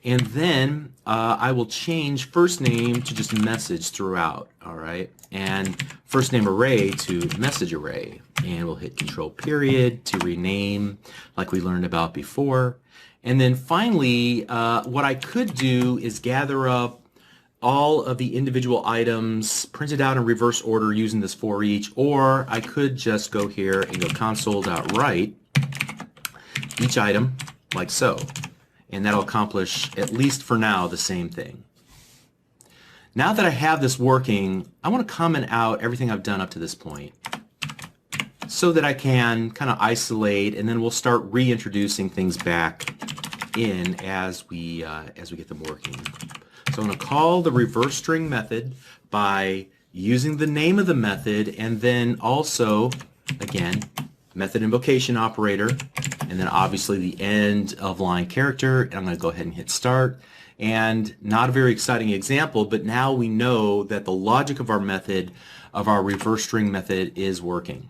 and then I will change first name to just message throughout, all right? And first name array to message array. And we'll hit control period to rename like we learned about before. And then finally, what I could do is gather up all of the individual items printed out in reverse order using this for each, or I could just go here and go console.write each item like so. And that'll accomplish, at least for now, the same thing. Now that I have this working, I want to comment out everything I've done up to this point so that I can kind of isolate, and then we'll start reintroducing things back in as we get them working. So I'm going to call the reverse string method by using the name of the method, and then also, again, method invocation operator, and then obviously the end of line character. And I'm going to go ahead and hit start. And not a very exciting example, but now we know that the logic of our method, of our reverse string method, is working.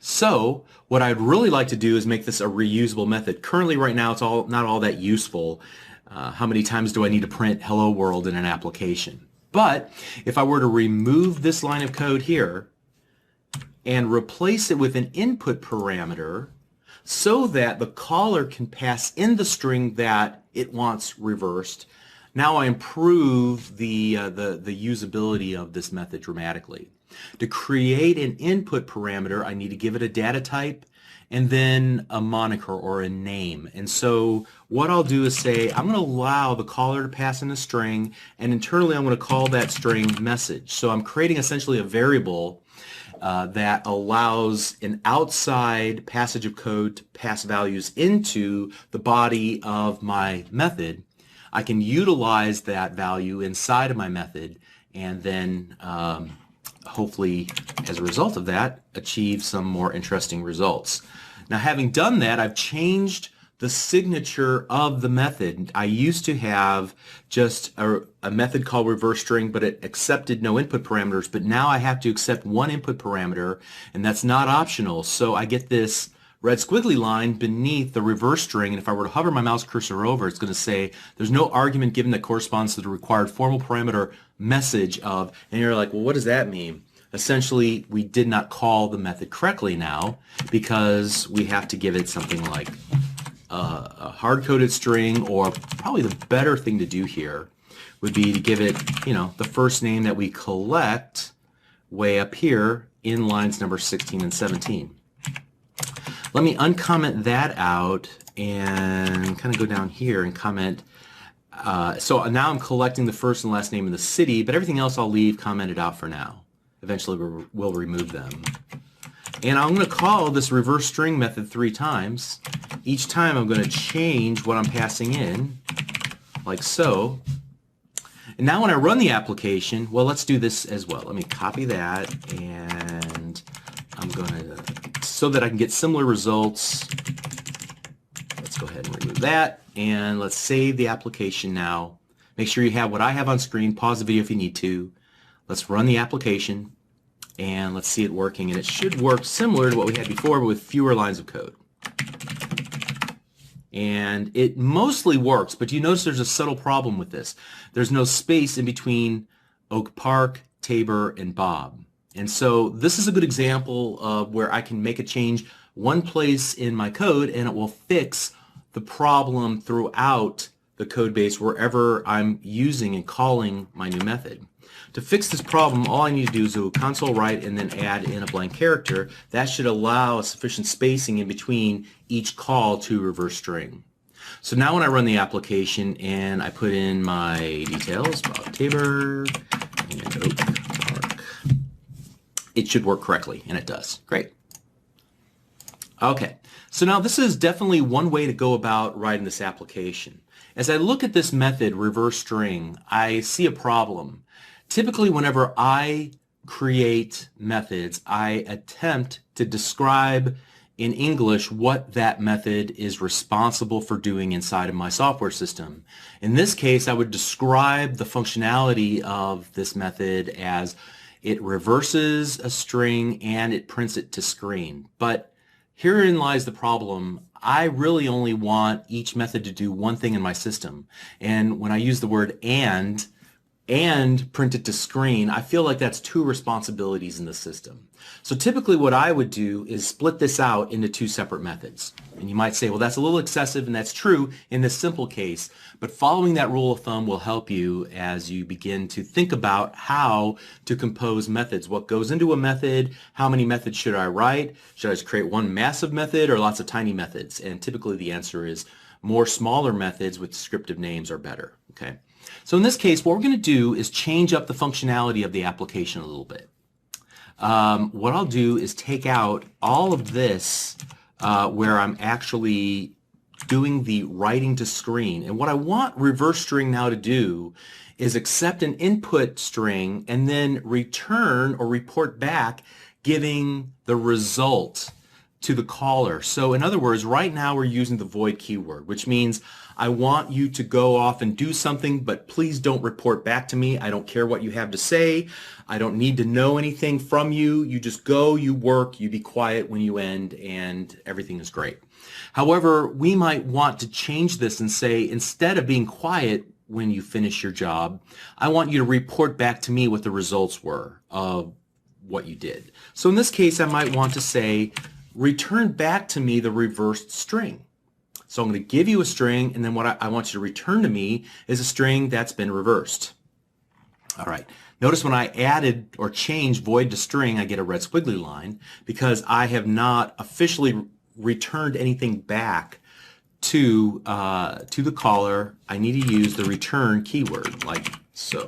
So what I'd really like to do is make this a reusable method. Currently, right now, it's not all that useful. How many times do I need to print hello world in an application? But if I were to remove this line of code here and replace it with an input parameter so that the caller can pass in the string that it wants reversed, now I improve the usability of this method dramatically. To create an input parameter, I need to give it a data type and then a moniker or a name. And so what I'll do is say, I'm going to allow the caller to pass in a string, and internally I'm going to call that string message. So I'm creating essentially a variable that allows an outside passage of code to pass values into the body of my method. I can utilize that value inside of my method, and then hopefully, as a result of that, achieve some more interesting results. Now, having done that, I've changed the signature of the method. I used to have just a method called reverse string, but it accepted no input parameters. But now I have to accept one input parameter, and that's not optional. So I get this red squiggly line beneath the reverse string, and if I were to hover my mouse cursor over, it's going to say there's no argument given that corresponds to the required formal parameter message of, and you're like, well, what does that mean? Essentially, we did not call the method correctly now because we have to give it something like a hard-coded string, or probably the better thing to do here would be to give it, the first name that we collect way up here in lines number 16 and 17. Let me uncomment that out and kind of go down here and comment. So now I'm collecting the first and last name of the city, but everything else I'll leave commented out for now. Eventually we'll remove them. And I'm going to call this reverse string method 3 times. Each time I'm going to change what I'm passing in, like so. And now when I run the application, well, let's do this as well. Let me copy that, and I'm going to, so that I can get similar results, let's go ahead and remove that, and let's save the application now. Make sure you have what I have on screen. Pause the video if you need to. Let's run the application. And let's see it working, and it should work similar to what we had before, but with fewer lines of code. And it mostly works, but you notice there's a subtle problem with this. There's no space in between Oak Park, Tabor, and Bob. And so this is a good example of where I can make a change one place in my code, and it will fix the problem throughout the code base wherever I'm using and calling my new method. To fix this problem, all I need to do is do a console write and then add in a blank character. That should allow a sufficient spacing in between each call to reverse string. So now when I run the application and I put in my details, Bob Tabor and Oak Park, it should work correctly, and it does. Great. Okay, so now this is definitely one way to go about writing this application. As I look at this method, reverse string, I see a problem. Typically, whenever I create methods, I attempt to describe in English what that method is responsible for doing inside of my software system. In this case, I would describe the functionality of this method as it reverses a string and it prints it to screen. But herein lies the problem. I really only want each method to do one thing in my system. And when I use the word and print it to screen, I feel like that's 2 responsibilities in the system. So typically what I would do is split this out into 2 separate methods. And you might say, well, that's a little excessive, and that's true in this simple case. But following that rule of thumb will help you as you begin to think about how to compose methods. What goes into a method? How many methods should I write? Should I just create one massive method or lots of tiny methods? And typically the answer is more smaller methods with descriptive names are better. Okay. So in this case, what we're going to do is change up the functionality of the application a little bit. What I'll do is take out all of this where I'm actually doing the writing to screen. And what I want reverse string now to do is accept an input string and then return or report back giving the result to the caller. So in other words, right now we're using the void keyword, which means I want you to go off and do something, but please don't report back to me. I don't care what you have to say. I don't need to know anything from you. You just go, you work, you be quiet when you end, and everything is great. However, we might want to change this and say, instead of being quiet when you finish your job, I want you to report back to me what the results were of what you did. So in this case, I might want to say, return back to me the reversed string. So I'm going to give you a string, and then what I want you to return to me is a string that's been reversed. All right. Notice when I added or changed void to string, I get a red squiggly line because I have not officially returned anything back to the caller. I need to use the return keyword like so.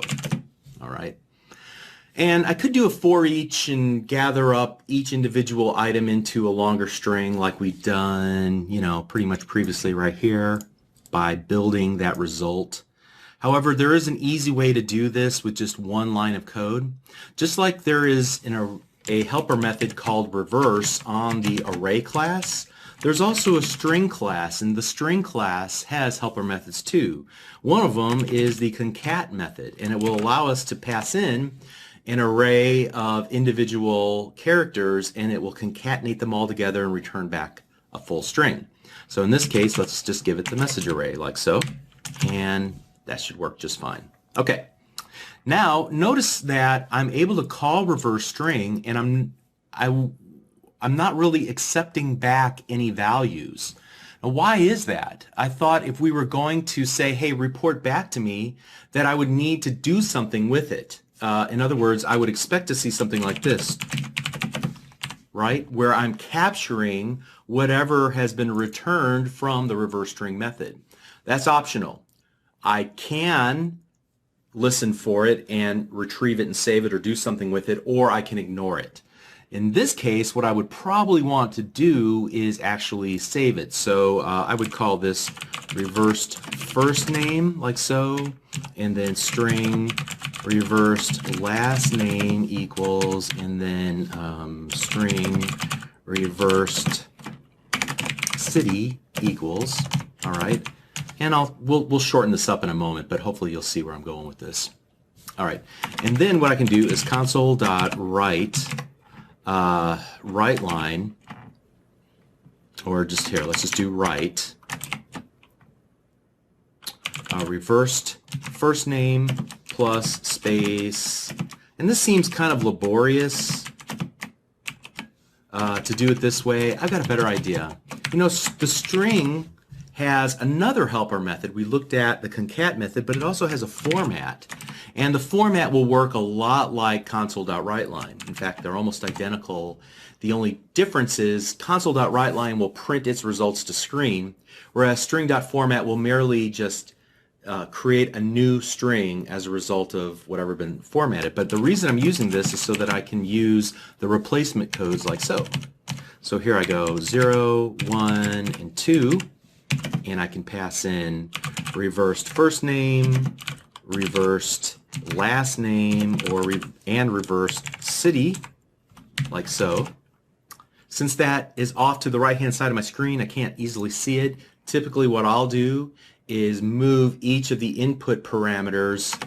All right. And I could do a for each and gather up each individual item into a longer string like we've done, pretty much previously right here by building that result. However, there is an easy way to do this with just one line of code. Just like there is in a helper method called reverse on the array class, There's also a string class, and the string class has helper methods too. One of them is the concat method, and it will allow us to pass in an array of individual characters, and it will concatenate them all together and return back a full string. So in this case, let's just give it the message array like so, and that should work just fine. Okay. Now notice that I'm able to call reverse string, and I'm not really accepting back any values. Now, why is that? I thought if we were going to say, hey, report back to me, that I would need to do something with it. In other words, I would expect to see something like this, right? Where I'm capturing whatever has been returned from the reverse string method. That's optional. I can listen for it and retrieve it and save it or do something with it, or I can ignore it. In this case, what I would probably want to do is actually save it. So I would call this reversed first name, like so, and then string reversed last name equals, and then string reversed city equals. All right, and we'll shorten this up in a moment, but hopefully you'll see where I'm going with this. All right, and then what I can do is console.write write line, or just here, let's just do write reversed first name plus space, and this seems kind of laborious to do it this way. I've got a better idea. You know, the string has another helper method. We looked at the concat method, but it also has a format. And the format will work a lot like console.writeLine. In fact, they're almost identical. The only difference is console.writeLine will print its results to screen, whereas string.format will merely just create a new string as a result of whatever been formatted. But the reason I'm using this is so that I can use the replacement codes like so. So here I go, 0, 1, and 2, and I can pass in reversed first name, reversed last name, and reversed city, like so. Since that is off to the right-hand side of my screen, I can't easily see it. Typically what I'll do is move each of the input parameters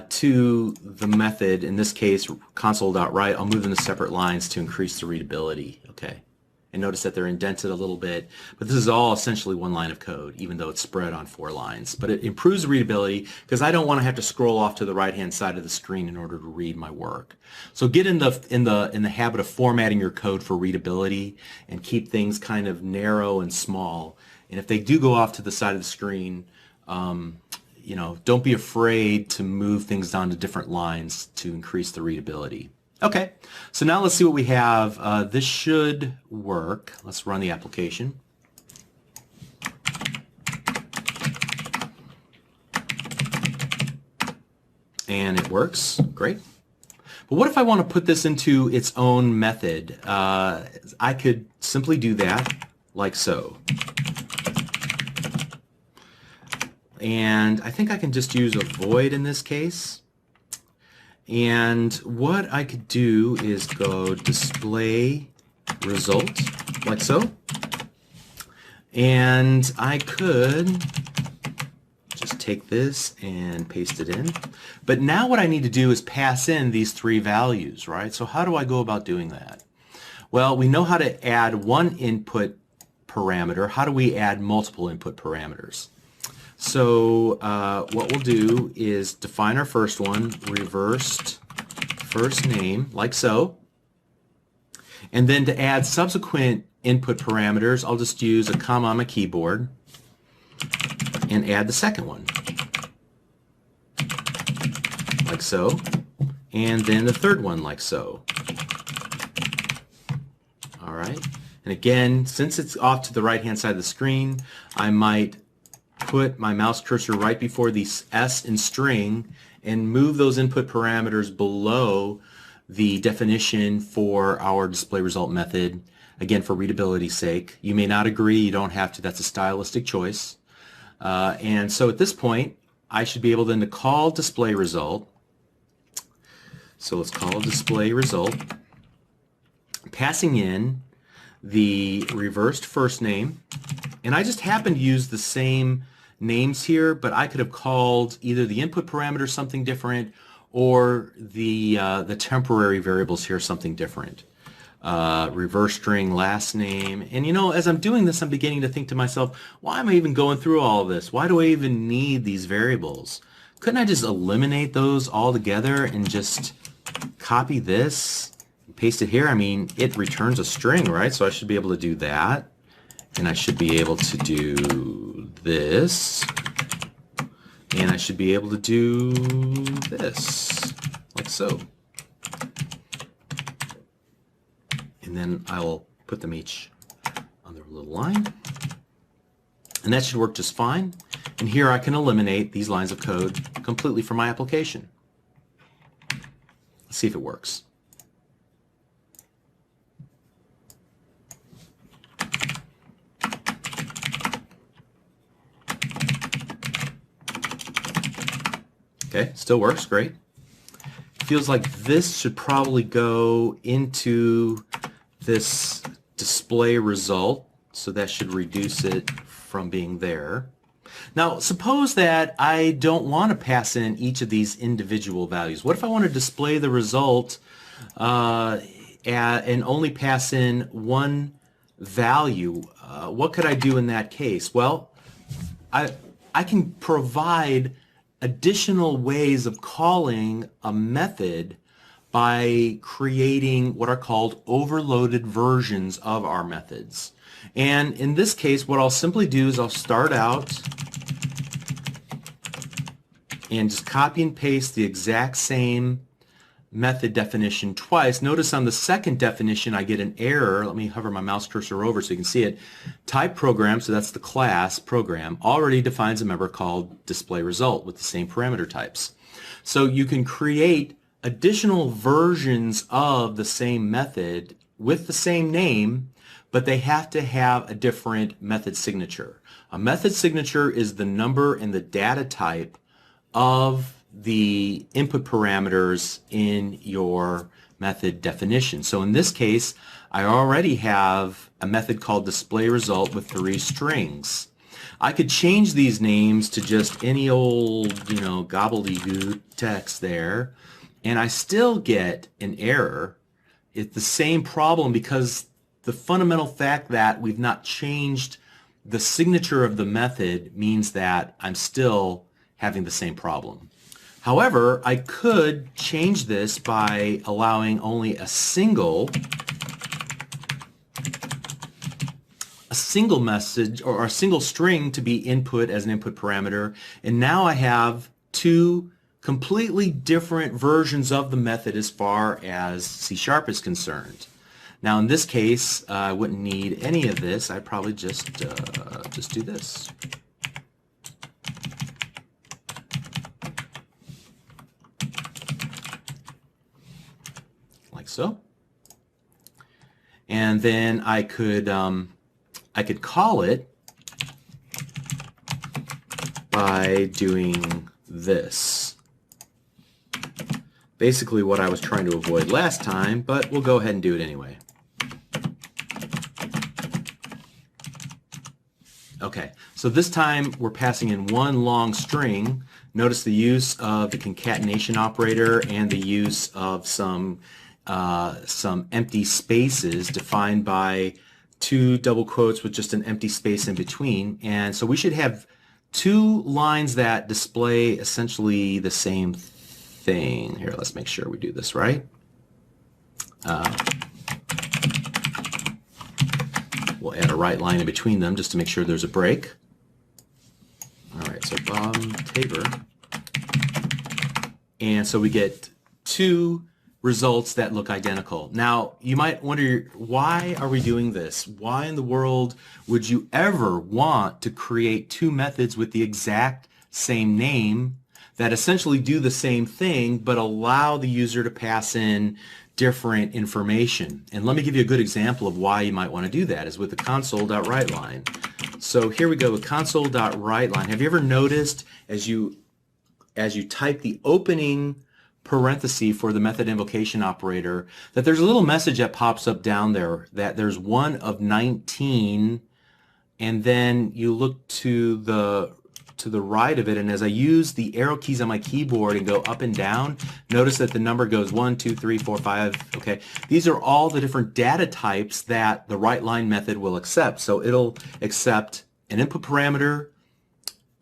to the method, in this case console.write. I'll move them to separate lines to increase the readability. Okay. And notice that they're indented a little bit, but this is all essentially one line of code, even though it's spread on 4 lines. But it improves readability because I don't want to have to scroll off to the right-hand side of the screen in order to read my work. So get in the habit of formatting your code for readability and keep things kind of narrow and small. And if they do go off to the side of the screen, you know, don't be afraid to move things down to different lines to increase the readability. Okay, so now let's see what we have. This should work. Let's run the application. And it works. Great. But what if I want to put this into its own method? I could simply do that like so. And I think I can just use a void in this case. And what I could do is go display result, like so. And I could just take this and paste it in. But now what I need to do is pass in these 3 values, right? So how do I go about doing that? Well, we know how to add one input parameter. How do we add multiple input parameters? So what we'll do is define our first one, reversed first name, like so. And then to add subsequent input parameters, I'll just use a comma on my keyboard and add the second one, like so. And then the third one, like so. All right. And again, since it's off to the right-hand side of the screen, I might put my mouse cursor right before the S in string and move those input parameters below the definition for our display result method, again for readability's sake. You may not agree, you don't have to, that's a stylistic choice. And so at this point I should be able then to call display result. So let's call display result, passing in the reversed first name, and I just happen to use the same names here, but I could have called either the input parameter something different or the temporary variables here something different. Reverse string last name. And you know, as I'm doing this, I'm beginning to think to myself, why am I even going through all of this? Why do I even need these variables? Couldn't I just eliminate those altogether and just copy this, paste it here? I mean, it returns a string, right? So I should be able to do that. And I should be able to do this. And I should be able to do this, like so. And then I will put them each on their little line. And that should work just fine. And here I can eliminate these lines of code completely from my application. Let's see if it works. Okay, still works, great. Feels like this should probably go into this display result, so that should reduce it from being there. Now, suppose that I don't want to pass in each of these individual values. What if I want to display the result and only pass in one value? What could I do in that case? Well, I can provide additional ways of calling a method by creating what are called overloaded versions of our methods. And in this case, what I'll simply do is I'll start out and just copy and paste the exact same method definition twice. Notice on the second definition I get an error. Let me hover my mouse cursor over so you can see it. Type program, so that's the class program, already defines a member called display result with the same parameter types. So you can create additional versions of the same method with the same name, but they have to have a different method signature. A method signature is the number and the data type of the input parameters in your method definition. So in this case, I already have a method called display result with 3 strings. I could change these names to just any old, gobbledygook text there, and I still get an error. It's the same problem because the fundamental fact that we've not changed the signature of the method means that I'm still having the same problem. However, I could change this by allowing only a single message or a single string to be input as an input parameter, and now I have 2 completely different versions of the method as far as C# is concerned. Now in this case, I wouldn't need any of this. I'd probably just do this. Like so. And then I could call it by doing this. Basically what I was trying to avoid last time, but we'll go ahead and do it anyway. Okay, so this time we're passing in one long string. Notice the use of the concatenation operator and the use of some empty spaces defined by 2 double quotes with just an empty space in between. And so we should have 2 lines that display essentially the same thing. Here, let's make sure we do this right. We'll add a right line in between them just to make sure there's a break. All right, so Bob Tabor. And so we get 2 results that look identical. Now, you might wonder, why are we doing this? Why in the world would you ever want to create 2 methods with the exact same name that essentially do the same thing but allow the user to pass in different information? And let me give you a good example of why you might want to do that is with the console.writeLine. So here we go with console.writeLine. Have you ever noticed as you type the opening parenthesis for the method invocation operator, that there's a little message that pops up down there that there's one of 19, and then you look to the right of it, and as I use the arrow keys on my keyboard and go up and down, notice that the number goes 1, 2, 3, 4, 5. Okay, these are all the different data types that the WriteLine method will accept. So it'll accept an input parameter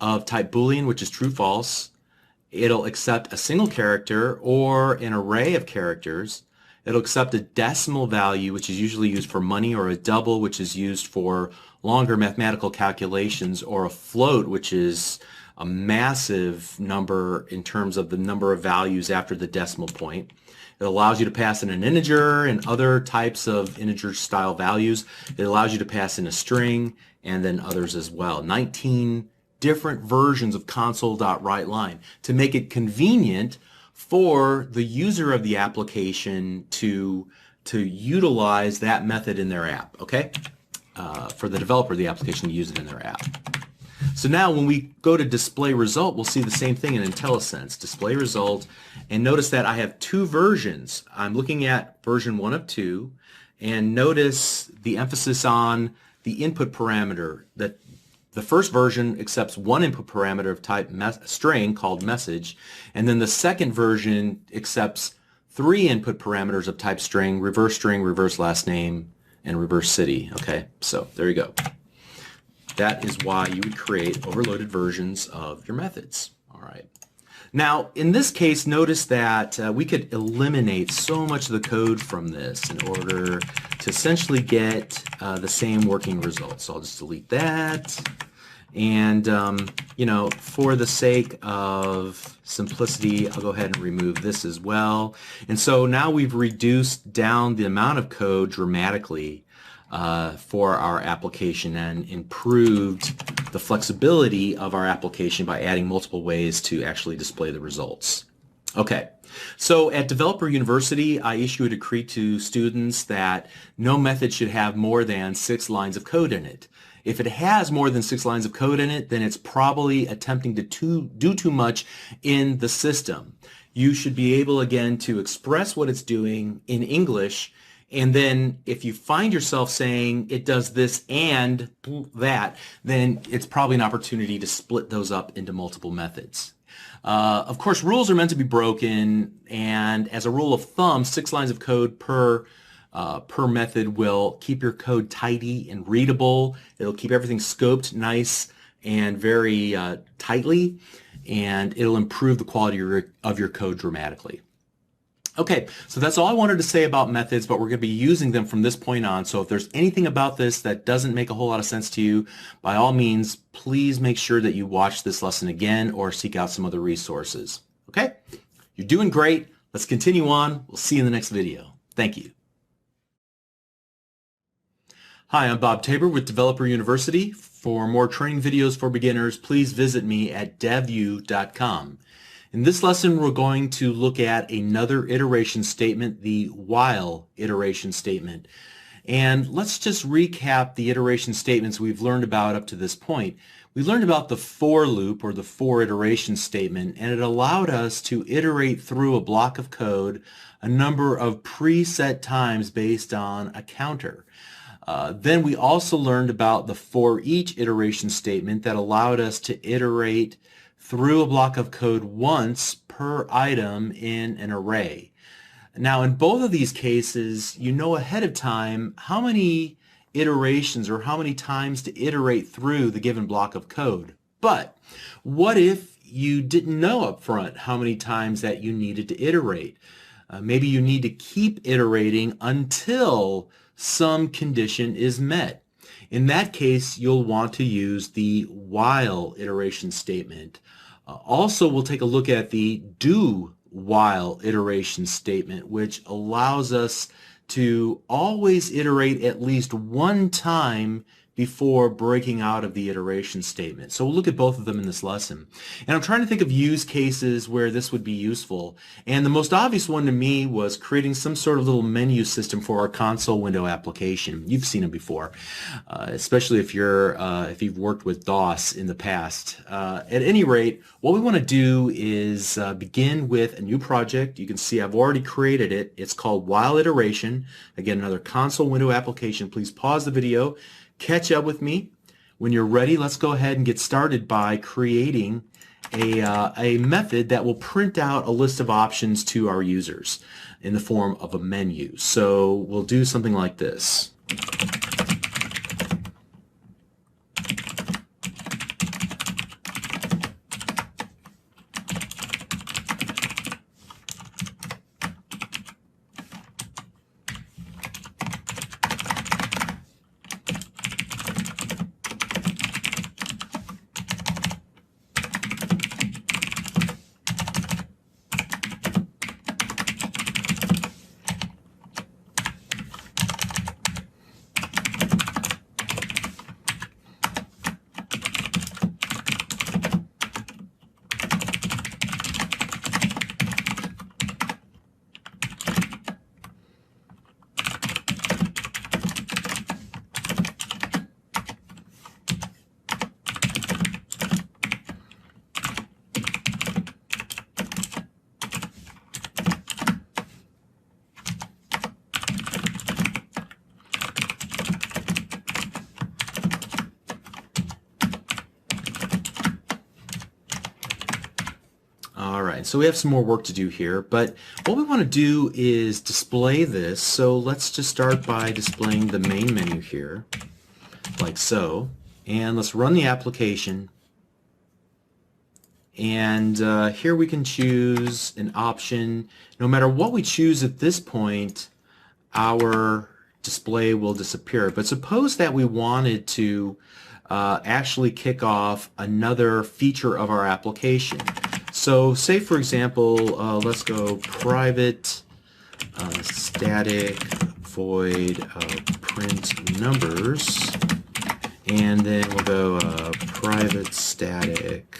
of type Boolean, which is true, false. It'll accept a single character or an array of characters. It'll accept a decimal value, which is usually used for money, or a double, which is used for longer mathematical calculations, or a float, which is a massive number in terms of the number of values after the decimal point. It allows you to pass in an integer and other types of integer style values. It allows you to pass in a string and then others as well. 19 different versions of console.WriteLine to make it convenient for the user of the application to utilize that method in their app, okay? For the developer of the application to use it in their app. So now when we go to display result, we'll see the same thing in IntelliSense, display result, and notice that I have two versions. I'm looking at version 1 of 2, and notice the emphasis on the input parameter, that the first version accepts one input parameter of type string called message, and then the second version accepts 3 input parameters of type string, reverse last name, and reverse city. Okay, so there you go. That is why you would create overloaded versions of your methods. All right. Now, in this case, notice that we could eliminate so much of the code from this in order to essentially get the same working results. So I'll just delete that. And, you know, for the sake of simplicity, I'll go ahead and remove this as well. And so now we've reduced down the amount of code dramatically for our application and improved the flexibility of our application by adding multiple ways to actually display the results. Okay, so at Developer University, I issue a decree to students that no method should have more than 6 lines of code in it. If it has more than 6 lines of code in it, then it's probably attempting to do too much in the system. You should be able, again, to express what it's doing in English, and then if you find yourself saying it does this and that, then it's probably an opportunity to split those up into multiple methods. Of course, rules are meant to be broken, and as a rule of thumb, 6 lines of code per method will keep your code tidy and readable. It'll keep everything scoped nice and very tightly, and it'll improve the quality of your code dramatically. Okay, so that's all I wanted to say about methods, but we're going to be using them from this point on. So if there's anything about this that doesn't make a whole lot of sense to you, by all means, please make sure that you watch this lesson again or seek out some other resources. Okay, you're doing great. Let's continue on. We'll see you in the next video. Thank you. Hi, I'm Bob Tabor with Developer University. For more training videos for beginners, please visit me at devu.com. In this lesson, we're going to look at another iteration statement, the while iteration statement. And let's just recap the iteration statements we've learned about up to this point. We learned about the for loop, or the for iteration statement, and it allowed us to iterate through a block of code a number of preset times based on a counter. Then we also learned about the for each iteration statement that allowed us to iterate through a block of code once per item in an array. Now, in both of these cases, you know ahead of time how many iterations or how many times to iterate through the given block of code. But what if you didn't know up front how many times that you needed to iterate? Maybe you need to keep iterating until some condition is met. In that case, you'll want to use the while iteration statement. Also, we'll take a look at the do while iteration statement, which allows us to always iterate at least one time before breaking out of the iteration statement. So we'll look at both of them in this lesson. And I'm trying to think of use cases where this would be useful. And the most obvious one to me was creating some sort of little menu system for our console window application. You've seen them before, especially if you've worked with DOS in the past. At any rate, what we want to do is begin with a new project. You can see I've already created it. It's called While Iteration. Again, another console window application. Please pause the video. Catch up with me. When you're ready, let's go ahead and get started by creating a method that will print out a list of options to our users in the form of a menu. So we'll do something like this. Alright, so we have some more work to do here, but what we want to do is display this. So let's just start by displaying the main menu here, like so. And let's run the application. And here we can choose an option. No matter what we choose at this point, our display will disappear. But suppose that we wanted to actually kick off another feature of our application. So say, for example, let's go private static void print numbers, and then we'll go private static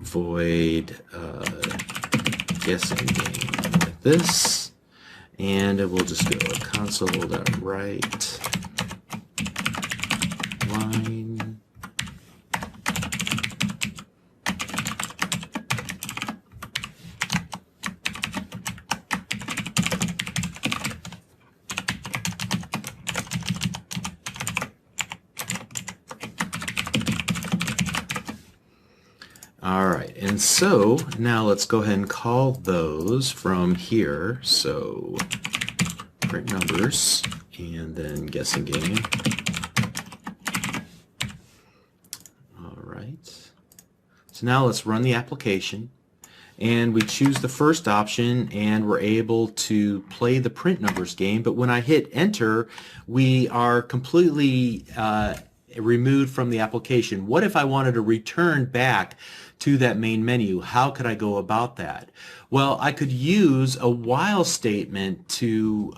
void guessing game like this, and we'll just go console.write line. Alright, and so now let's go ahead and call those from here. So print numbers and then guessing game. Alright, so now let's run the application, and we choose the first option and we're able to play the print numbers game. But when I hit enter, we are completely removed from the application. What if I wanted to return back to that main menu? How could I go about that? Well, I could use a while statement to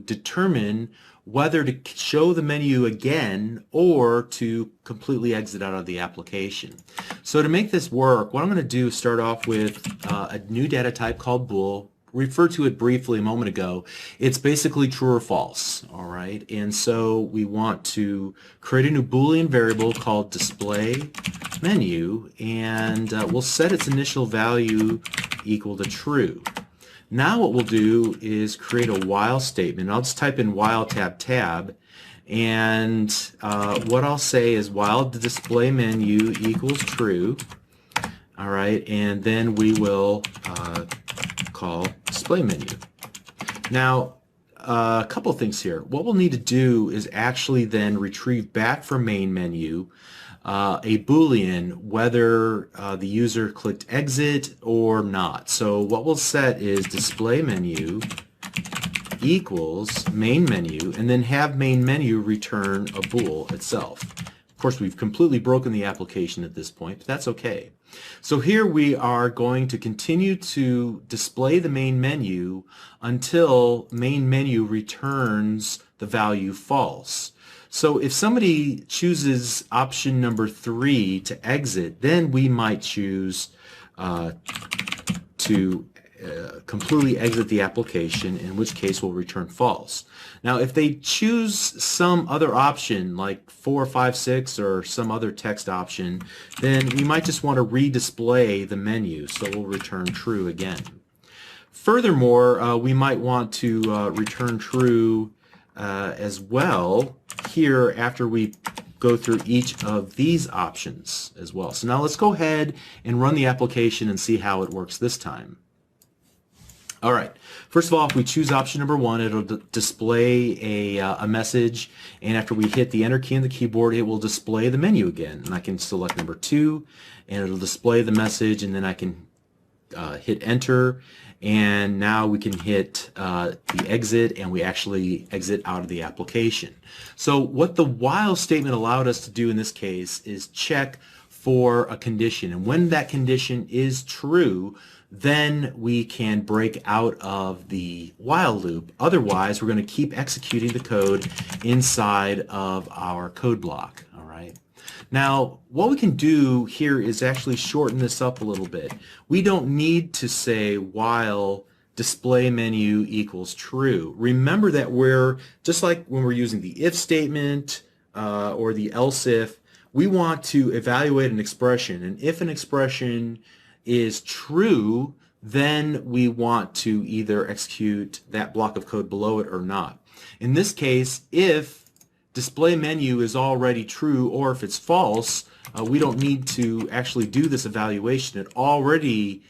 determine whether to show the menu again or to completely exit out of the application. So to make this work, what I'm going to do is start off with a new data type called bool. Referred to it briefly a moment ago. It's basically true or false, all right? And so we want to create a new Boolean variable called display menu, and we'll set its initial value equal to true. Now what we'll do is create a while statement. I'll just type in while tab, and what I'll say is while the display menu equals true, all right, and then we will call display menu. Now, a couple of things here. What we'll need to do is actually then retrieve back from main menu a Boolean whether the user clicked exit or not. So what we'll set is display menu equals main menu, and then have main menu return a bool itself. Of course, we've completely broken the application at this point, but that's okay. So here we are going to continue to display the main menu until main menu returns the value false. So if somebody chooses option number 3 to exit, then we might choose to completely exit the application, in which case we'll return false. Now if they choose some other option like 4, 5, 6 or some other text option, then we might just want to redisplay the menu, so we'll return true again. Furthermore, we might want to return true as well here after we go through each of these options as well. So now let's go ahead and run the application and see how it works this time. All right. First of all, if we choose option number 1, it'll display a message, and after we hit the enter key on the keyboard, it will display the menu again. And I can select number 2, and it'll display the message, and then I can hit enter, and now we can hit the exit, and we actually exit out of the application. So what the while statement allowed us to do in this case is check for a condition, and when that condition is true, then we can break out of the while loop. Otherwise, we're going to keep executing the code inside of our code block. All right. Now, what we can do here is actually shorten this up a little bit. We don't need to say while display menu equals true. Remember that we're, just like when we're using the if statement or the else if, we want to evaluate an expression. And if an expression is true, then we want to either execute that block of code below it or not. In this case, if display menu is already true, or if it's false, we don't need to actually do this evaluation. It already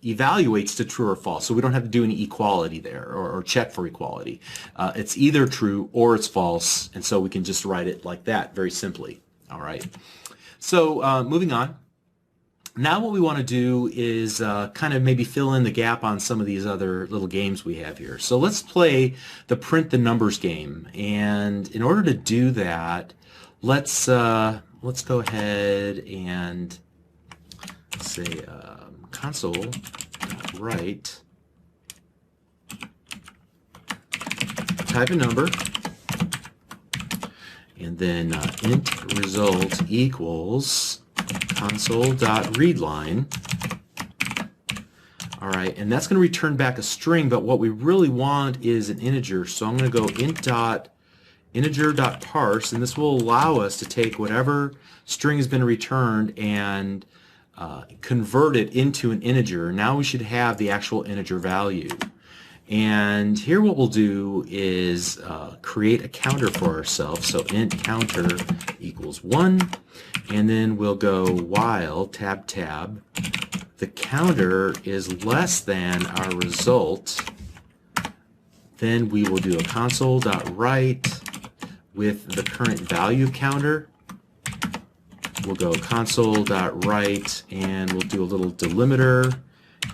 evaluates to true or false, so we don't have to do any equality there or check for equality. It's either true or it's false, and so we can just write it like that very simply. All right. So moving on. Now what we want to do is kind of maybe fill in the gap on some of these other little games we have here. So let's play the print the numbers game, and in order to do that, let's go ahead and say console.write, type a number, and then int result equals console.readline. All right, and that's going to return back a string, but what we really want is an integer. So I'm going to go int.integer.parse, and this will allow us to take whatever string has been returned and convert it into an integer. Now we should have the actual integer value. And here what we'll do is create a counter for ourselves. So int counter equals 1, and then we'll go while tab tab the counter is less than our result. Then we will do a console.write with the current value counter. We'll go console.write, and we'll do a little delimiter,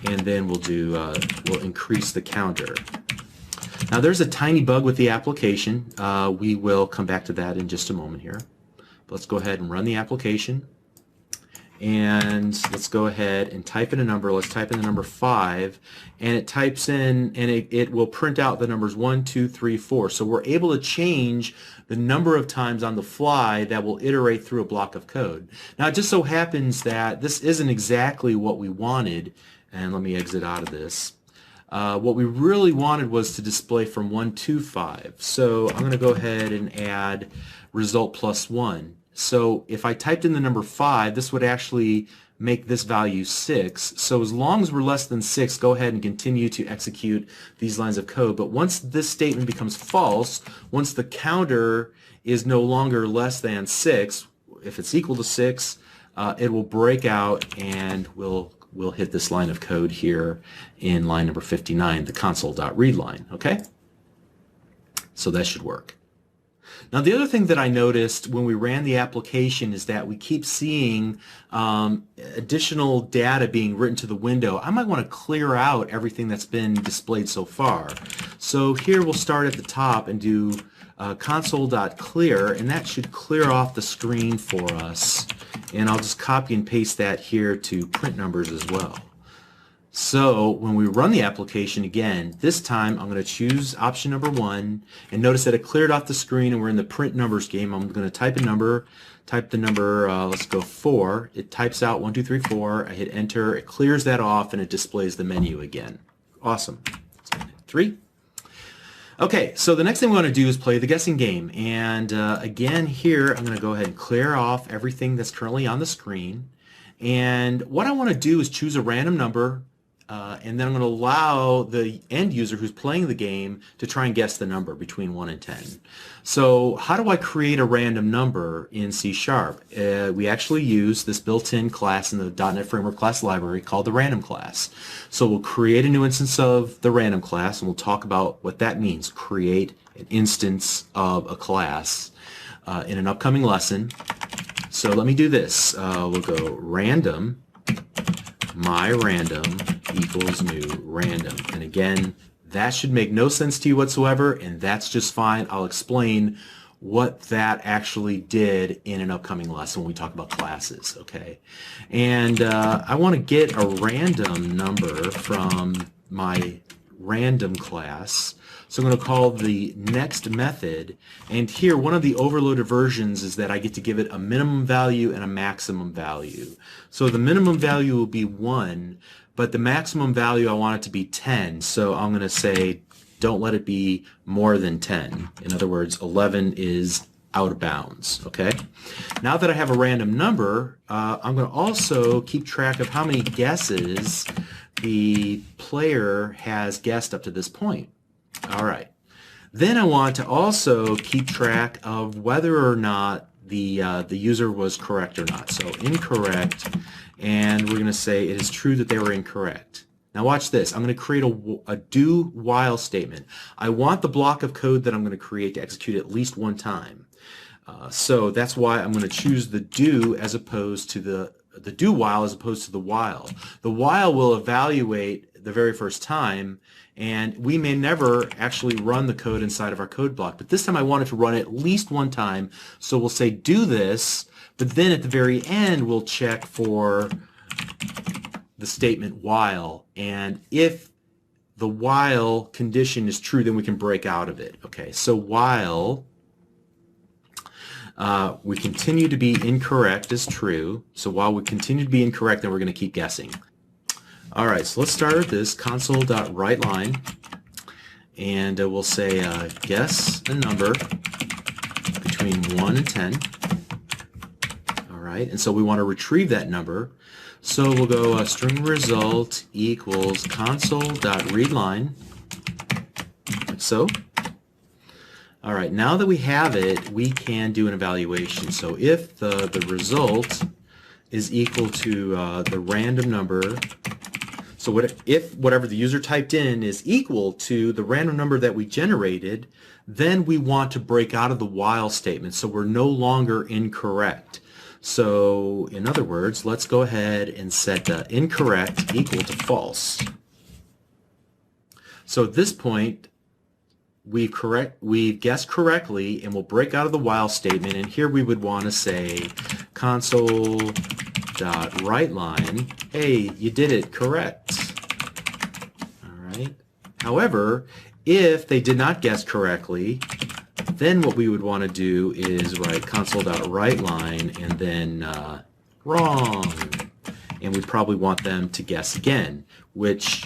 and then we'll do we'll increase the counter. Now there's a tiny bug with the application. We will come back to that in just a moment here. But let's go ahead and run the application, and let's go ahead and type in a number. Let's type in the number 5, and it types in, and it will print out the numbers 1, 2, 3, 4. So we're able to change the number of times on the fly that will iterate through a block of code. Now it just so happens that this isn't exactly what we wanted, and let me exit out of this. What we really wanted was to display from 1 to 5. So I'm going to go ahead and add result plus 1. So if I typed in the number 5, this would actually make this value 6. So as long as we're less than 6, go ahead and continue to execute these lines of code. But once this statement becomes false, once the counter is no longer less than 6, if it's equal to 6, it will break out, and we'll hit this line of code here in line number 59, the console.readline. Okay? So that should work. Now the other thing that I noticed when we ran the application is that we keep seeing additional data being written to the window. I might want to clear out everything that's been displayed so far. So here we'll start at the top and do console.clear, and that should clear off the screen for us. And I'll just copy and paste that here to print numbers as well. So when we run the application again, this time I'm going to choose option number 1, and notice that it cleared off the screen and we're in the print numbers game. I'm going to type the number, let's go 4. It types out 1, 2, 3, 4. I hit enter, it clears that off, and it displays the menu again. Awesome. 3. Okay, so the next thing we want to do is play the guessing game. And again here, I'm going to go ahead and clear off everything that's currently on the screen. And what I want to do is choose a random number, and then I'm going to allow the end user who's playing the game to try and guess the number between 1 and 10. So how do I create a random number in C#? We actually use this built-in class in the .NET Framework class library called the random class. So we'll create a new instance of the random class, and we'll talk about what that means, create an instance of a class in an upcoming lesson. So let me do this. We'll go random, my random equals new random. And again, that should make no sense to you whatsoever, and that's just fine. I'll explain what that actually did in an upcoming lesson when we talk about classes, okay? And I want to get a random number from my random class. So I'm going to call the next method, and here one of the overloaded versions is that I get to give it a minimum value and a maximum value. So the minimum value will be 1, but the maximum value I want it to be 10, so I'm going to say don't let it be more than 10. In other words, 11 is out of bounds, okay? Now that I have a random number, I'm going to also keep track of how many guesses the player has guessed up to this point. All right. Then I want to also keep track of whether or not the user was correct or not. So incorrect, and we're going to say it is true that they were incorrect. Now watch this. I'm going to create a do while statement. I want the block of code that I'm going to create to execute at least one time. So that's why I'm going to choose the do as opposed to the do while as opposed to the while. The while will evaluate the very first time, and we may never actually run the code inside of our code block, but this time I want it to run at least one time, so we'll say do this, but then at the very end we'll check for the statement while, and if the while condition is true, then we can break out of it. Okay, so while we continue to be incorrect is true, so while we continue to be incorrect, then we're going to keep guessing. All right, so let's start with this console.writeLine, and we'll say guess a number between 1 and 10. All right, and so we want to retrieve that number. So we'll go string result equals console.readLine, like so. All right, now that we have it, we can do an evaluation. So if the result is equal to the random number, so if whatever the user typed in is equal to the random number that we generated, then we want to break out of the while statement so we're no longer incorrect. So in other words, let's go ahead and set incorrect equal to false. So at this point, we've guessed correctly, and we'll break out of the while statement, and here we would want to say console.writeLine, hey, you did it correct. All right. However, if they did not guess correctly, then what we would want to do is write console.writeLine and then wrong, and we'd probably want them to guess again, which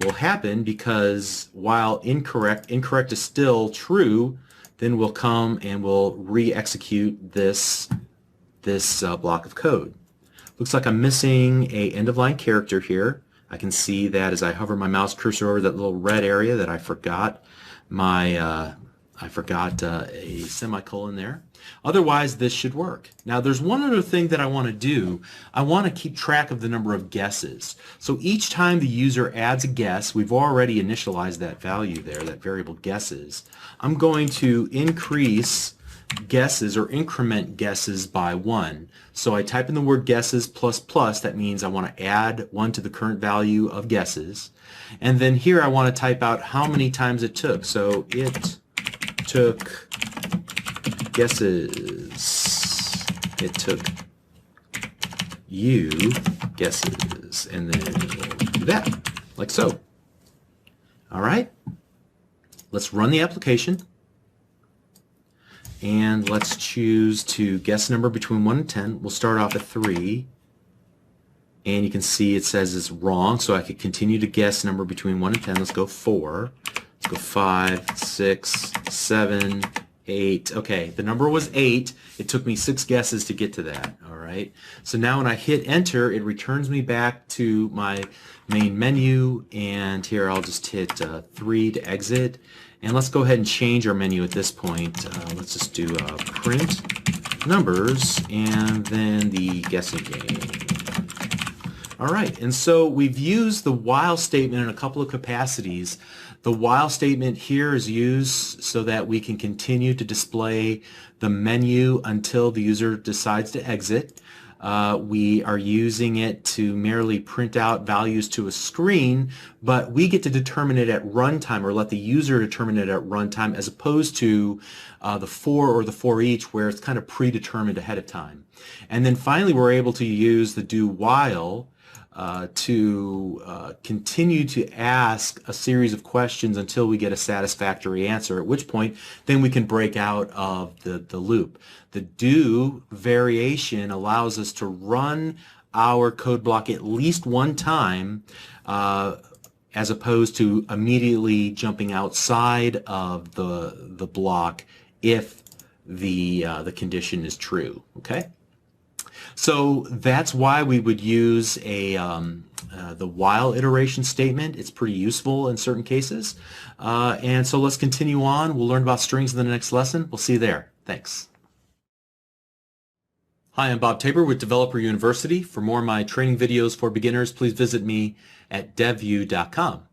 will happen because while incorrect is still true, then we'll come and we'll re-execute this block of code. Looks like I'm missing a end-of-line character here. I can see that as I hover my mouse cursor over that little red area that I forgot a semicolon there. Otherwise, this should work. Now, there's one other thing that I want to do. I want to keep track of the number of guesses. So each time the user adds a guess, we've already initialized that value there, that variable guesses. I'm going to increase guesses or increment guesses by 1. So I type in the word guesses plus plus. That means I want to add 1 to the current value of guesses. And then here I want to type out how many times it took. So it took guesses. It took you guesses. strings, and then we'll do that, like so. All right, let's run the application, and let's choose to guess a number between 1 and 10. We'll start off at 3, and you can see it says it's wrong, so I could continue to guess a number between 1 and 10. Let's go 4. Let's go 5, 6, 7, 8. Okay, the number was 8. It took me 6 guesses to get to that. All right. So now when I hit enter, it returns me back to my main menu, and here I'll just hit 3 to exit. And let's go ahead and change our menu at this point. Let's just do print numbers and then the guessing game. All right, and so we've used the while statement in a couple of capacities. The while statement here is used so that we can continue to display the menu until the user decides to exit. We are using it to merely print out values to a screen, but we get to determine it at runtime, or let the user determine it at runtime, as opposed to the for or the for each, where it's kind of predetermined ahead of time. And then finally, we're able to use the do while to continue to ask a series of questions until we get a satisfactory answer, at which point then we can break out of the loop. The do variation allows us to run our code block at least one time, as opposed to immediately jumping outside of the block if the condition is true. Okay? So that's why we would use the while iteration statement. It's pretty useful in certain cases. And so let's continue on. We'll learn about strings in the next lesson. We'll see you there. Thanks. Hi, I'm Bob Tabor with Developer University. For more of my training videos for beginners, please visit me at devview.com.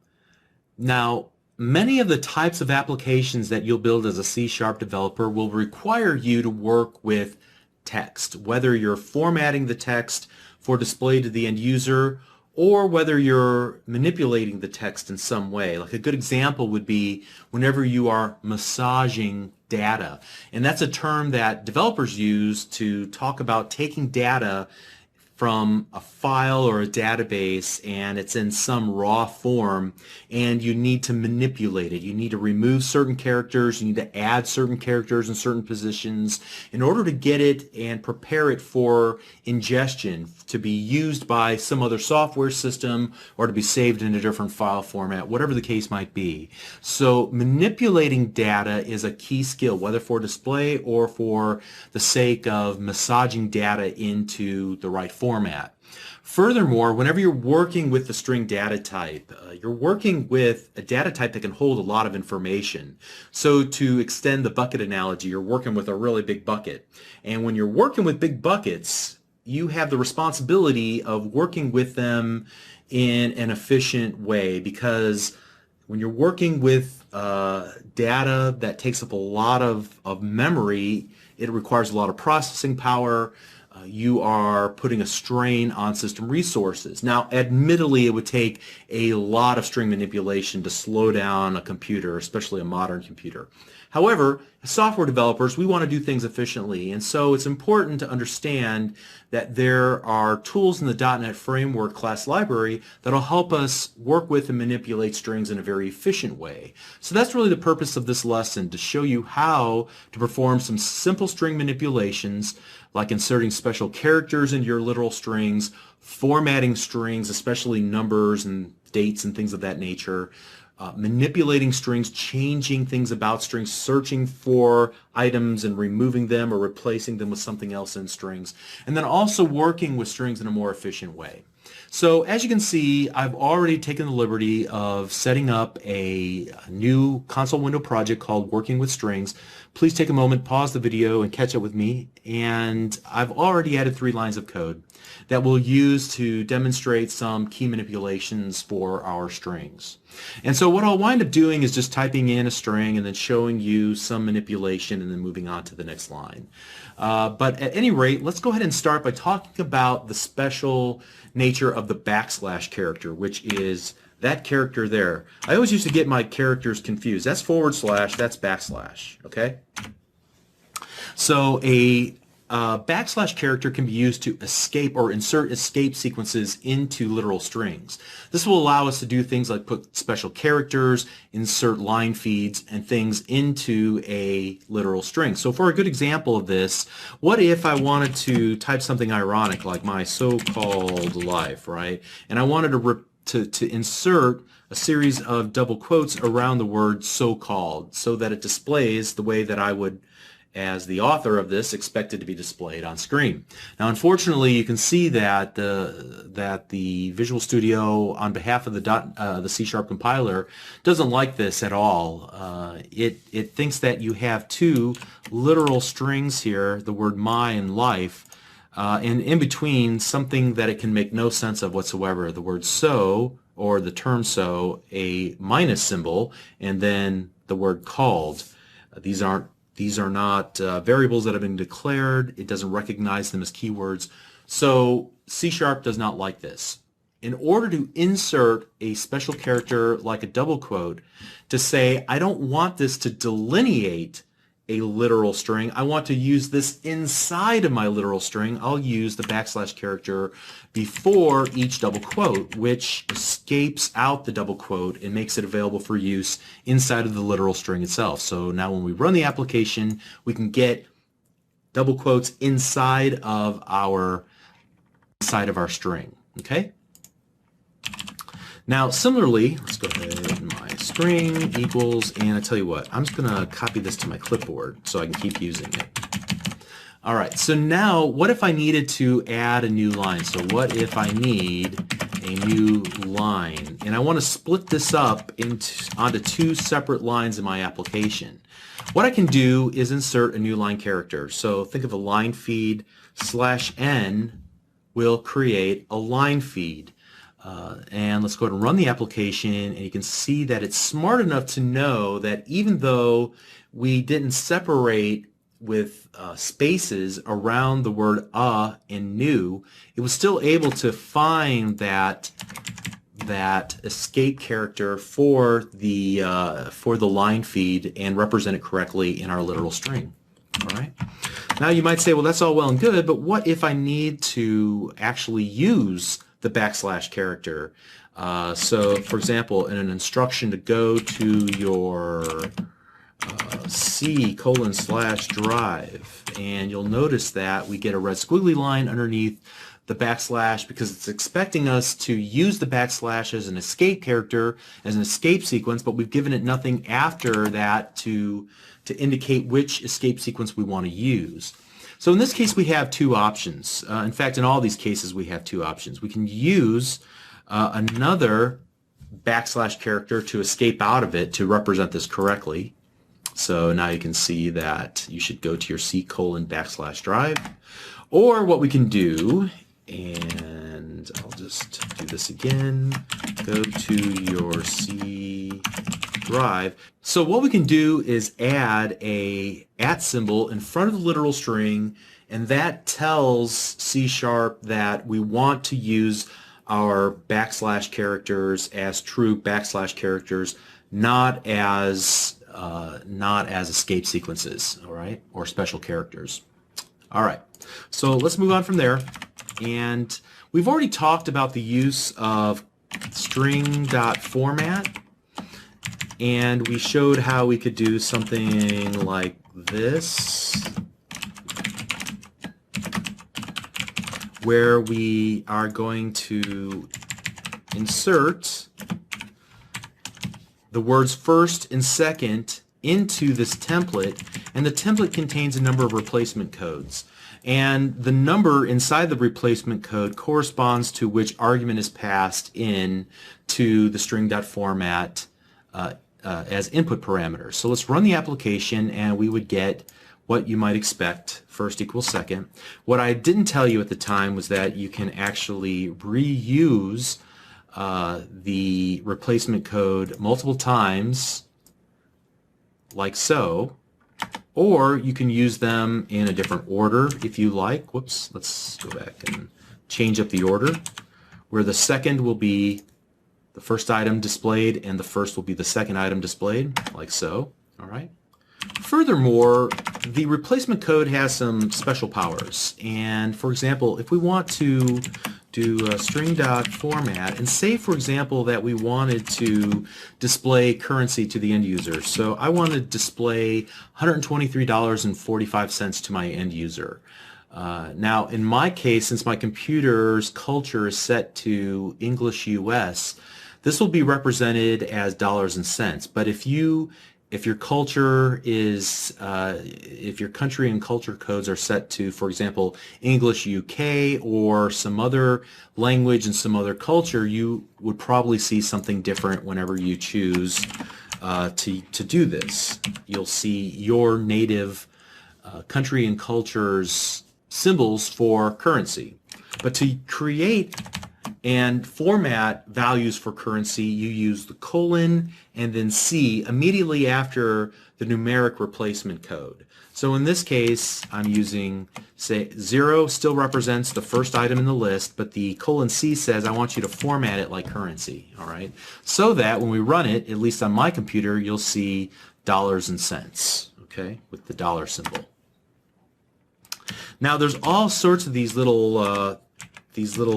Now, many of the types of applications that you'll build as a C# developer will require you to work with text, whether you're formatting the text for display to the end user or whether you're manipulating the text in some way. Like a good example would be whenever you are massaging data. And that's a term that developers use to talk about taking data from a file or a database, and it's in some raw form, and you need to manipulate it. You need to remove certain characters, you need to add certain characters in certain positions in order to get it and prepare it for ingestion, to be used by some other software system or to be saved in a different file format, whatever the case might be. So manipulating data is a key skill, whether for display or for the sake of massaging data into the right format. Furthermore, whenever you're working with the string data type, you're working with a data type that can hold a lot of information. So to extend the bucket analogy, you're working with a really big bucket. And when you're working with big buckets, you have the responsibility of working with them in an efficient way, because when you're working with data that takes up a lot of memory, it requires a lot of processing power. You are putting a strain on system resources. Now, admittedly, it would take a lot of string manipulation to slow down a computer, especially a modern computer. However, as software developers, we want to do things efficiently, and so it's important to understand that there are tools in the .NET Framework class library that will help us work with and manipulate strings in a very efficient way. So that's really the purpose of this lesson, to show you how to perform some simple string manipulations, like inserting special characters into your literal strings, formatting strings, especially numbers and dates and things of that nature, manipulating strings, changing things about strings, searching for items and removing them or replacing them with something else in strings, and then also working with strings in a more efficient way. So as you can see, I've already taken the liberty of setting up a new console window project called Working with Strings. Please take a moment, pause the video, and catch up with me. And I've already added 3 lines of code that we'll use to demonstrate some key manipulations for our strings. And so what I'll wind up doing is just typing in a string and then showing you some manipulation and then moving on to the next line. But at any rate, let's go ahead and start by talking about the special nature of the backslash character, which is that character there. I always used to get my characters confused. That's forward slash, that's backslash, okay? So a backslash character can be used to escape or insert escape sequences into literal strings. This will allow us to do things like put special characters, insert line feeds, and things into a literal string. So for a good example of this, what if I wanted to type something ironic like my so-called life, right? And I wanted to insert a series of double quotes around the word so-called so that it displays the way that I would, as the author of this, expected to be displayed on screen. Now, unfortunately, you can see that the Visual Studio, on behalf of the C# compiler, doesn't like this at all. It thinks that you have two literal strings here, the word my and life, and in between something that it can make no sense of whatsoever, the word so, or the term so, a minus symbol, and then the word called. These are not variables that have been declared. It doesn't recognize them as keywords. So C# does not like this. In order to insert a special character like a double quote to say, I don't want this to delineate a literal string, I want to use this inside of my literal string, I'll use the backslash character before each double quote, which escapes out the double quote and makes it available for use inside of the literal string itself. So now when we run the application, we can get double quotes inside of our string. Okay? Now, similarly, let's go ahead, my string equals, and I tell you what, I'm just going to copy this to my clipboard so I can keep using it. All right, so now what if I needed to add a new line? So what if I need a new line? And I want to split this up onto two separate lines in my application. What I can do is insert a new line character. So think of a line feed /n will create a line feed. And let's go ahead and run the application, and you can see that it's smart enough to know that even though we didn't separate with spaces around the word and new, it was still able to find that escape character for the line feed and represent it correctly in our literal string. All right. Now you might say, well, that's all well and good, but what if I need to actually use the backslash character? So, for example, in an instruction to go to your C:/drive, and you'll notice that we get a red squiggly line underneath the backslash because it's expecting us to use the backslash as an escape character, as an escape sequence, but we've given it nothing after that to indicate which escape sequence we want to use. So in this case, we have two options. In fact, in all these cases, we have two options. We can use another backslash character to escape out of it to represent this correctly. So now you can see that you should go to your C:/drive. Or what we can do, and I'll just do this again, go to your C drive. So what we can do is add a @ symbol in front of the literal string, and that tells C# that we want to use our backslash characters as true backslash characters, not as escape sequences, all right, or special characters. All right, so let's move on from there. And we've already talked about the use of string.format, and we showed how we could do something like this, where we are going to insert the words first and second into this template, and the template contains a number of replacement codes. And the number inside the replacement code corresponds to which argument is passed in to the string.format as input parameters. So let's run the application, and we would get what you might expect, first equals second. What I didn't tell you at the time was that you can actually reuse the replacement code multiple times, like so, or you can use them in a different order if you like. Whoops, let's go back and change up the order, where the second will be the first item displayed and the first will be the second item displayed, like so. All right. Furthermore, the replacement code has some special powers. And for example, if we want to do a string.format and say, for example, that we wanted to display currency to the end user. So I want to display $123.45 to my end user. Now, in my case, since my computer's culture is set to English US, this will be represented as dollars and cents. But if your culture is, if your country and culture codes are set to, for example, English UK or some other language and some other culture, you would probably see something different whenever you choose to do this. You'll see your native country and culture's symbols for currency. But to create and format values for currency, you use the colon and then C immediately after the numeric replacement code. So in this case, I'm using, say, 0 still represents the first item in the list, but the colon C says I want you to format it like currency, all right? So that when we run it, at least on my computer, you'll see dollars and cents, okay, with the dollar symbol. Now there's all sorts of these little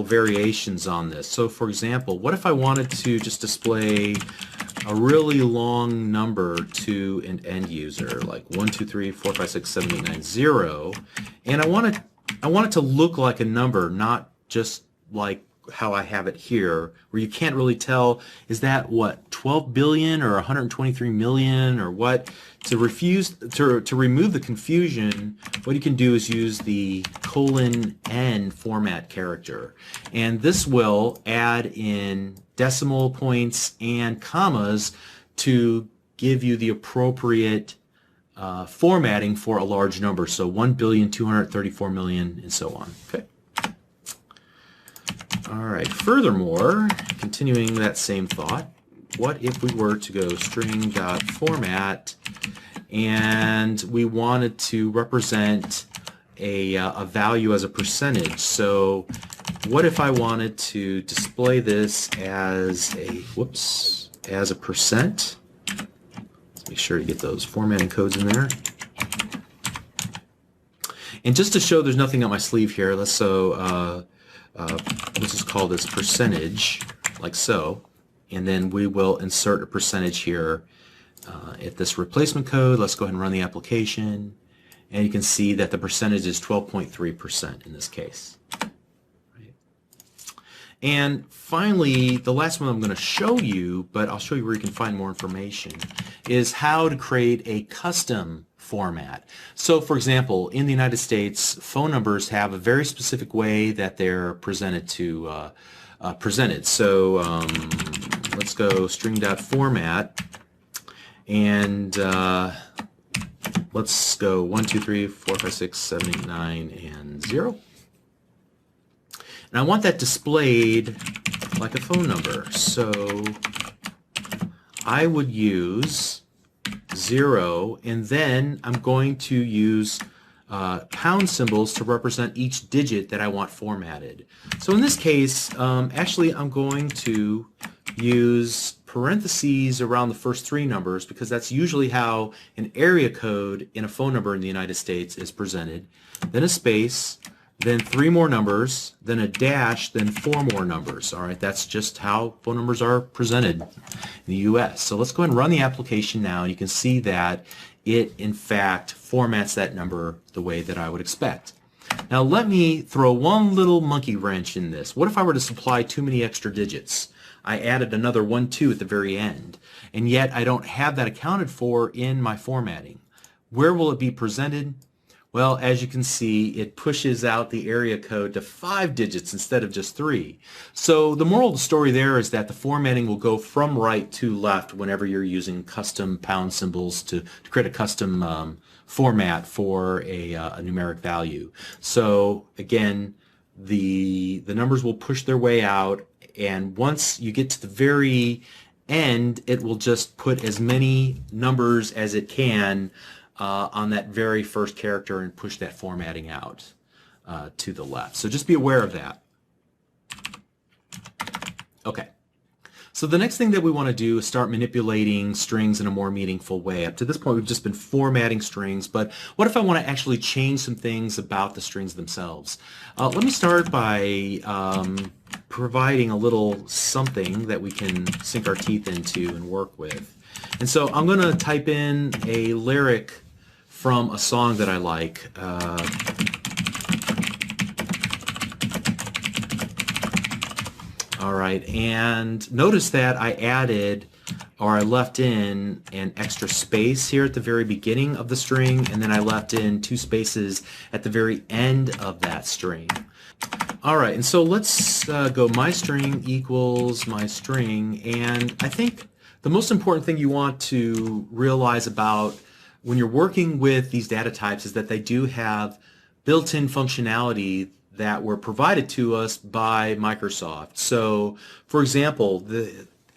variations on this. So for example, what if I wanted to just display a really long number to an end user, like 1, 2, 3, 4, 5, 6, 7, 8, 9, 0, and I want it to look like a number, not just like how I have it here, where you can't really tell, is that what, 12 billion or 123 million or what? To remove the confusion, what you can do is use the :n format character, and this will add in decimal points and commas to give you the appropriate formatting for a large number. So 1,234,000,000 and so on. Okay. All right. Furthermore, continuing that same thought, what if we were to go string.format and we wanted to represent a value as a percentage? So what if I wanted to display this as a, as a percent? Let's make sure to get those formatting codes in there. And just to show there's nothing up my sleeve here, let's just call this percentage, like so. And then we will insert a percentage here at this replacement code. Let's go ahead and run the application. And you can see that the percentage is 12.3% in this case. Right. And finally, the last one I'm going to show you, but I'll show you where you can find more information, is how to create a custom format. So for example, in the United States, phone numbers have a very specific way that they're presented to So let's go string.format and let's go 1, 2, 3, 4, 5, 6, 7, 8, 9, and 0. And I want that displayed like a phone number. So I would use 0, and then I'm going to use pound symbols to represent each digit that I want formatted. So in this case, actually I'm going to use parentheses around the first 3 numbers because that's usually how an area code in a phone number in the United States is presented. Then a space, then 3 more numbers, then a dash, then 4 more numbers. All right, that's just how phone numbers are presented in the US. So let's go ahead and run the application now. You can see that it, in fact, formats that number the way that I would expect. Now let me throw one little monkey wrench in this. What if I were to supply too many extra digits? I added another 1, 2 at the very end, and yet I don't have that accounted for in my formatting. Where will it be presented? Well, as you can see, it pushes out the area code to 5 digits instead of just 3. So the moral of the story there is that the formatting will go from right to left whenever you're using custom pound symbols to create a custom format for a numeric value. So again, the numbers will push their way out, and once you get to the very end, it will just put as many numbers as it can on that very first character and push that formatting out to the left. So just be aware of that. Okay. So the next thing that we want to do is start manipulating strings in a more meaningful way. Up to this point, we've just been formatting strings, but what if I want to actually change some things about the strings themselves? Let me start by providing a little something that we can sink our teeth into and work with. And so I'm going to type in a lyric from a song that I like. All right, and notice that I added, or I left in, an extra space here at the very beginning of the string, and then I left in 2 spaces at the very end of that string. All right, and so let's go my string equals my string, and I think the most important thing you want to realize about when you're working with these data types is that they do have built-in functionality that were provided to us by Microsoft. So, for example,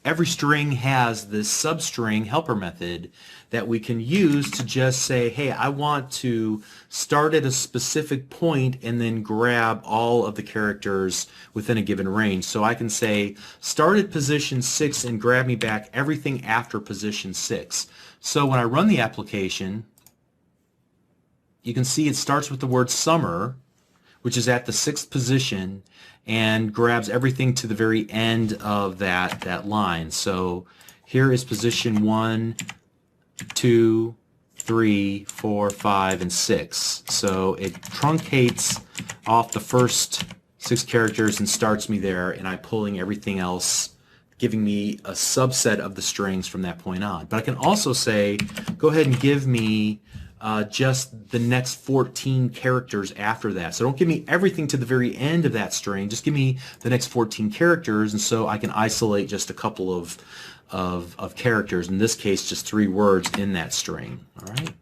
every string has this substring helper method that we can use to just say, hey, I want to start at a specific point and then grab all of the characters within a given range. So I can say, start at position 6 and grab me back everything after position 6. So when I run the application, you can see it starts with the word summer, which is at the 6th position, and grabs everything to the very end of that line. So here is position 1, 2, 3, 4, 5, and 6. So it truncates off the first 6 characters and starts me there, and I'm pulling everything else, giving me a subset of the strings from that point on. But I can also say, go ahead and give me just the next 14 characters after that. So don't give me everything to the very end of that string, just give me the next 14 characters, and so I can isolate just a couple of characters, in this case just 3 words in that string. All right.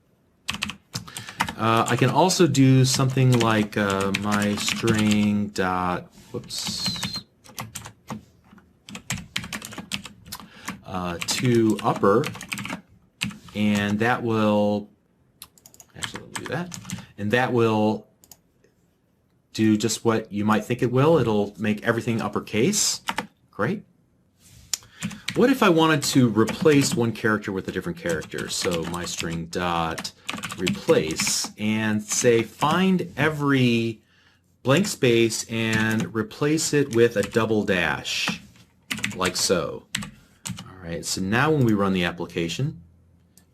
I can also do something like my string dot, to upper, and that will, actually let me do that, and that will do just what you might think it will. It'll make everything uppercase. Great. What if I wanted to replace one character with a different character? So my string dot replace, and say find every blank space and replace it with a double dash, like so. All right, so now when we run the application,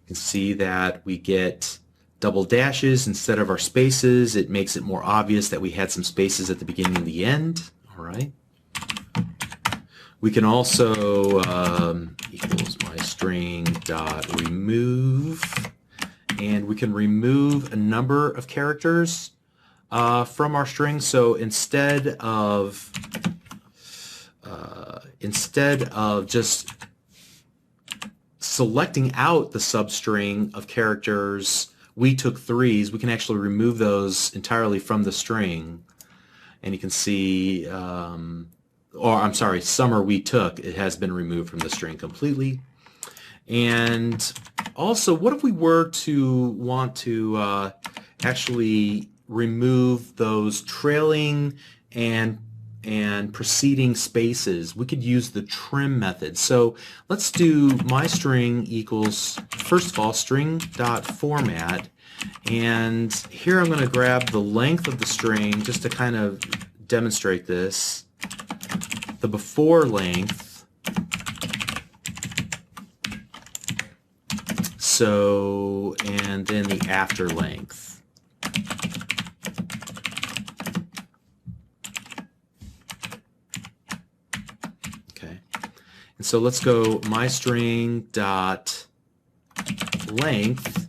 you can see that we get double dashes instead of our spaces. It makes it more obvious that we had some spaces at the beginning and the end. All right. We can also equals my string dot remove, and we can remove a number of characters from our string. So instead of just selecting out the substring of characters, we took 3s, we can actually remove those entirely from the string. And you can see, or I'm sorry, summer we took, it has been removed from the string completely. And also, what if we were to want to actually remove those trailing and preceding spaces? We could use the trim method. So let's do my string equals, first of all, string dot format, and here I'm going to grab the length of the string just to kind of demonstrate this. The before length, so, and then the after length. Okay, and so let's go my string dot length,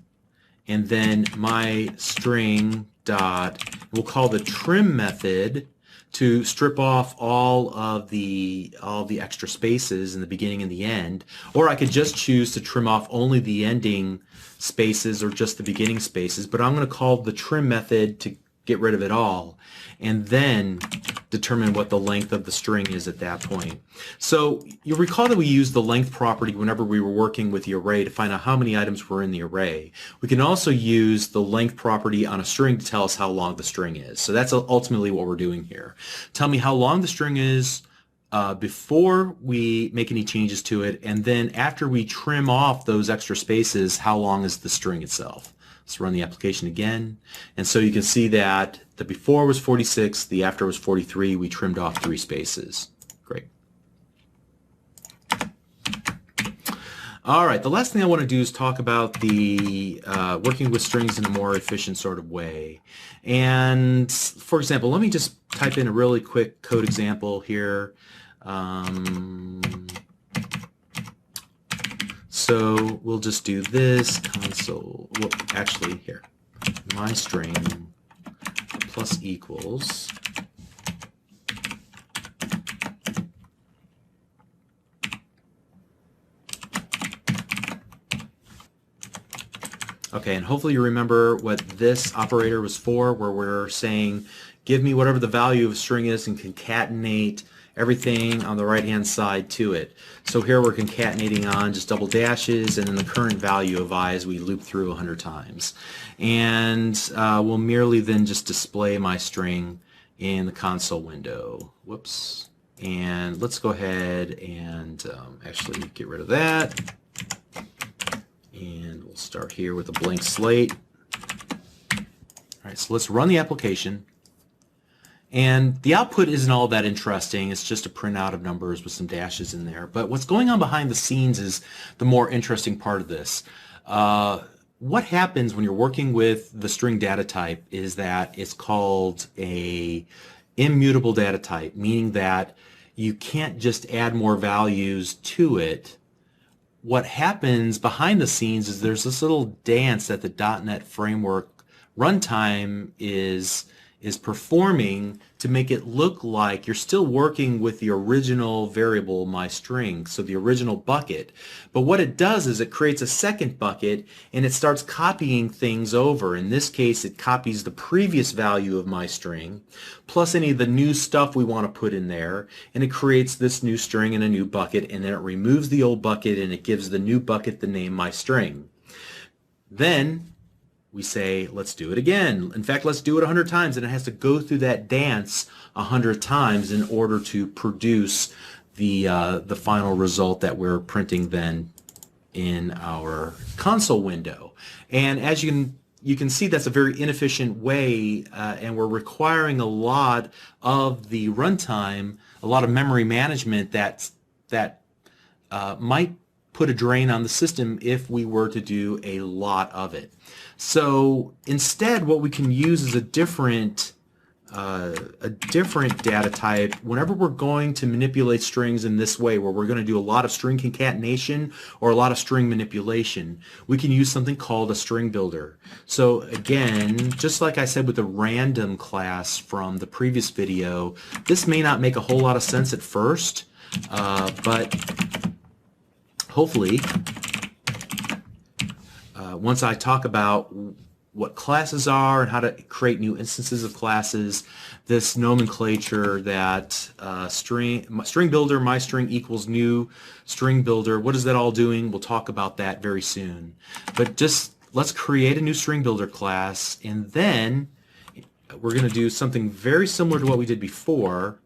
and then my string dot, we'll call the trim method to strip off all of the extra spaces in the beginning and the end, or I could just choose to trim off only the ending spaces or just the beginning spaces, but I'm going to call the trim method to get rid of it all, and then determine what the length of the string is at that point. So you'll recall that we used the length property whenever we were working with the array to find out how many items were in the array. We can also use the length property on a string to tell us how long the string is. So that's ultimately what we're doing here. Tell me how long the string is before we make any changes to it, and then after we trim off those extra spaces, how long is the string itself. Let's run the application again. And so you can see that the before was 46, the after was 43. We trimmed off 3 spaces. Great. All right, the last thing I want to do is talk about the working with strings in a more efficient sort of way. And for example, let me just type in a really quick code example here. So we'll just do this console, well, actually here, my string plus equals okay, and hopefully you remember what this operator was for, where we're saying give me whatever the value of a string is and concatenate everything on the right hand side to it. So here we're concatenating on just double dashes and then the current value of I as we loop through 100 times. And we'll merely then just display my string in the console window. Whoops. And let's go ahead and actually get rid of that. And we'll start here with a blank slate. All right, so let's run the application. And the output isn't all that interesting. It's just a printout of numbers with some dashes in there. But what's going on behind the scenes is the more interesting part of this. What happens when you're working with the string data type is that it's called a immutable data type, meaning that you can't just add more values to it. What happens behind the scenes is there's this little dance that the .NET Framework runtime is performing to make it look like you're still working with the original variable, my string, so the original bucket. But what it does is it creates a second bucket and it starts copying things over. In this case, it copies the previous value of my string plus any of the new stuff we want to put in there, and it creates this new string in a new bucket, and then it removes the old bucket and it gives the new bucket the name my string. Then we say, let's do it again. In fact, let's do it 100 times, and it has to go through that dance 100 times in order to produce the final result that we're printing then in our console window. And as you can see, that's a very inefficient way, and we're requiring a lot of the runtime, a lot of memory management that might put a drain on the system if we were to do a lot of it. So instead, what we can use is a different data type whenever we're going to manipulate strings in this way, where we're going to do a lot of string concatenation or a lot of string manipulation. We can use something called a string builder. So again, just like I said with the random class from the previous video, this may not make a whole lot of sense at first, but hopefully once I talk about what classes are and how to create new instances of classes, this nomenclature that string builder, my string equals new string builder, what is that all doing? We'll talk about that very soon. But just let's create a new string builder class, and then we're going to do something very similar to what we did before,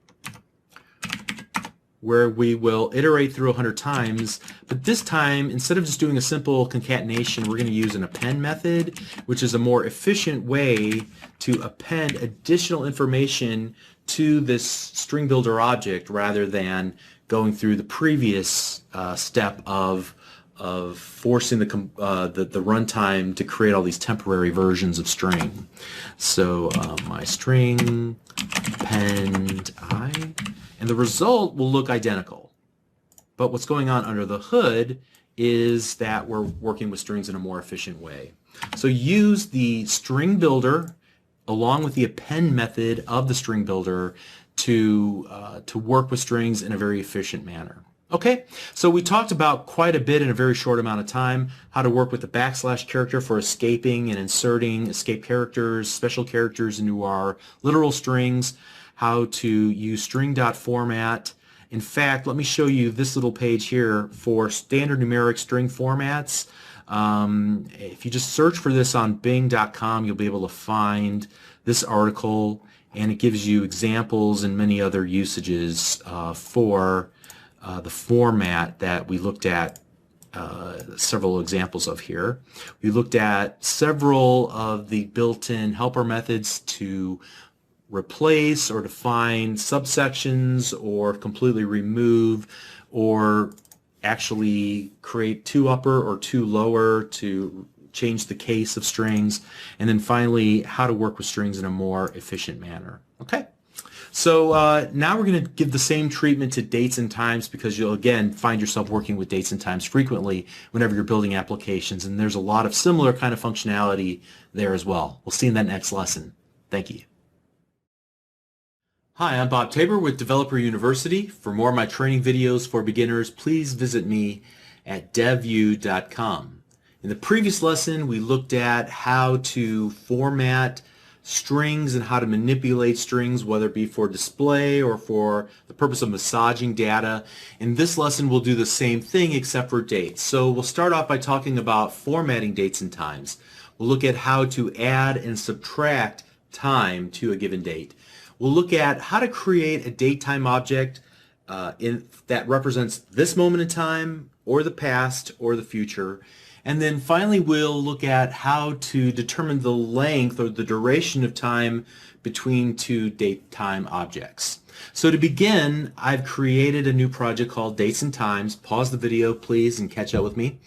where we will iterate through 100 times, but this time, instead of just doing a simple concatenation, we're going to use an append method, which is a more efficient way to append additional information to this string builder object rather than going through the previous step of forcing the runtime to create all these temporary versions of string. So my string append I, and the result will look identical. But what's going on under the hood is that we're working with strings in a more efficient way. So use the string builder along with the append method of the string builder to work with strings in a very efficient manner. Okay, so we talked about quite a bit in a very short amount of time, how to work with the / character for escaping and inserting escape characters, special characters into our literal strings, how to use string.format. In fact, let me show you this little page here for standard numeric string formats. If you just search for this on bing.com, you'll be able to find this article, and it gives you examples and many other usages for the format that we looked at several examples of here. We looked at several of the built-in helper methods to replace or define subsections or completely remove or actually create two upper or two lower to change the case of strings, and then finally how to work with strings in a more efficient manner. Okay, so now we're going to give the same treatment to dates and times, because you'll again find yourself working with dates and times frequently whenever you're building applications, and there's a lot of similar kind of functionality there as well. We'll see you in that next lesson. Thank you. Hi, I'm Bob Tabor with Developer University. For more of my training videos for beginners, please visit me at devu.com. In the previous lesson, we looked at how to format strings and how to manipulate strings, whether it be for display or for the purpose of massaging data. In this lesson, we'll do the same thing except for dates. So we'll start off by talking about formatting dates and times. We'll look at how to add and subtract time to a given date. We'll look at how to create a date-time object that represents this moment in time, or the past, or the future. And then finally, we'll look at how to determine the length or the duration of time between two date-time objects. So to begin, I've created a new project called Dates and Times. Pause the video, please, and catch up with me.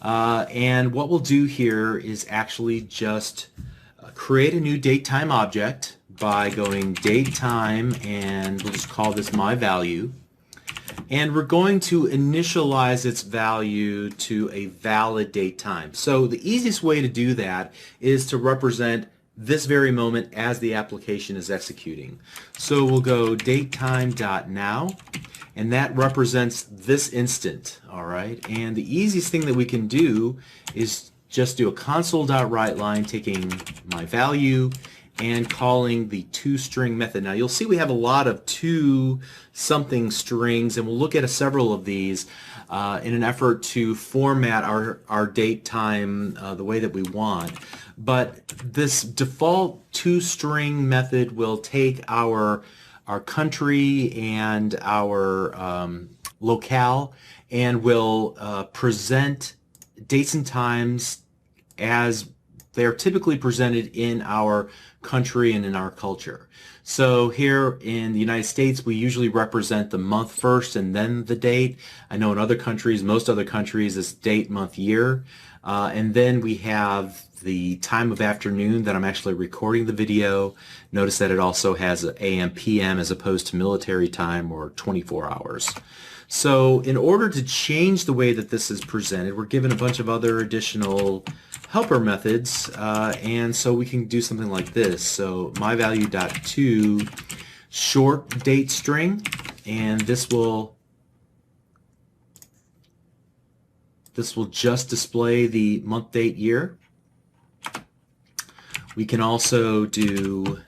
And what we'll do here is actually just create a new date-time object by going datetime, and we'll just call this my value, and we're going to initialize its value to a valid date time. So the easiest way to do that is to represent this very moment as the application is executing. So we'll go datetime.now, and that represents this instant. All right, and the easiest thing that we can do is just do a console.writeLine taking my value and calling the toString method. Now you'll see we have a lot of to something strings, and we'll look at several of these in an effort to format our date time the way that we want. But this default toString method will take our country and our locale, and will present dates and times as they are typically presented in our country and in our culture. So here in the United States, we usually represent the month first and then the date. I know in other countries, most other countries, it's date, month, year. And then we have the time of afternoon that I'm actually recording the video. Notice that it also has AM, PM as opposed to military time or 24 hours. So in order to change the way that this is presented, we're given a bunch of other additional helper methods, and so we can do something like this. So myValue.to short date string, and this will just display the month, date, year. We can also do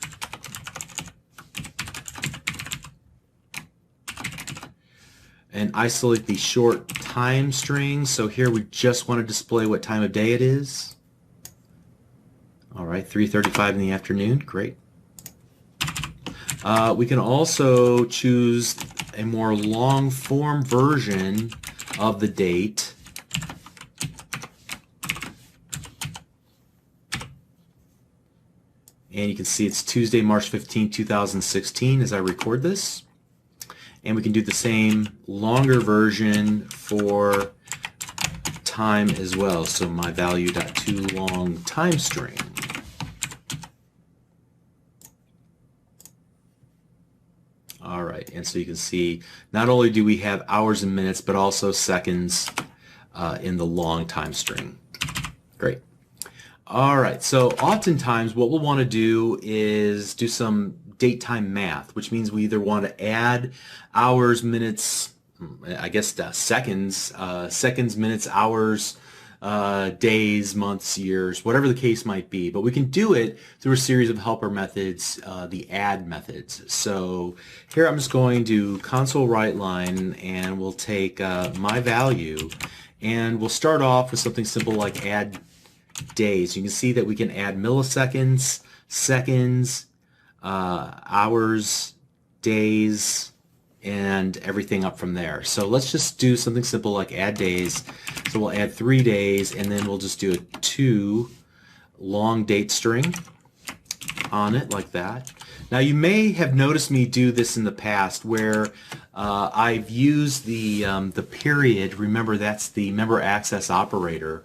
and isolate the short time string. So here we just want to display what time of day it is. All right, 3:35 in the afternoon, great. We can also choose a more long form version of the date. And you can see it's Tuesday, March 15, 2016 as I record this. And we can do the same longer version for time as well. So my value.toLong time string. All right, and so you can see not only do we have hours and minutes, but also seconds in the long time string. Great. All right, so oftentimes what we'll want to do is do some date time math, which means we either want to add hours, minutes, I guess seconds, minutes, hours, days, months, years, whatever the case might be. But we can do it through a series of helper methods, the add methods. So here I'm just going to console writeLine, and we'll take my value, and we'll start off with something simple like add days. You can see that we can add milliseconds, seconds, hours, days, and everything up from there. So let's just do something simple like add days. So we'll add 3 days, and then we'll just do a 2 long date string on it like that. Now you may have noticed me do this in the past where I've used the period, remember that's the member access operator,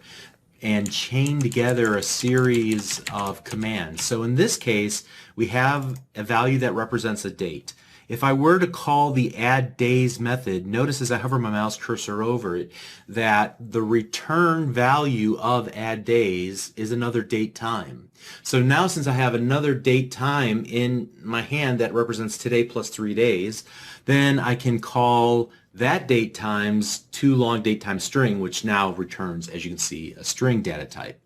and chain together a series of commands. So in this case, we have a value that represents a date. If I were to call the add days method, notice as I hover my mouse cursor over it that the return value of add days is another date time. So now since I have another date time in my hand that represents today plus 3 days, then I can call that date times 2 long date time string, which now returns, as you can see, a string data type.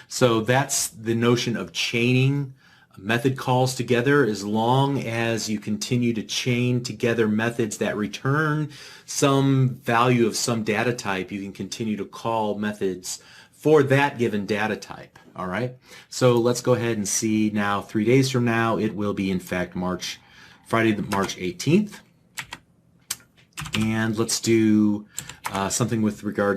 So that's the notion of chaining method calls together. As long as you continue to chain together methods that return some value of some data type, you can continue to call methods for that given data type. All right, so let's go ahead and see now 3 days from now. It will be in fact Friday, March 18th. And let's do something with regard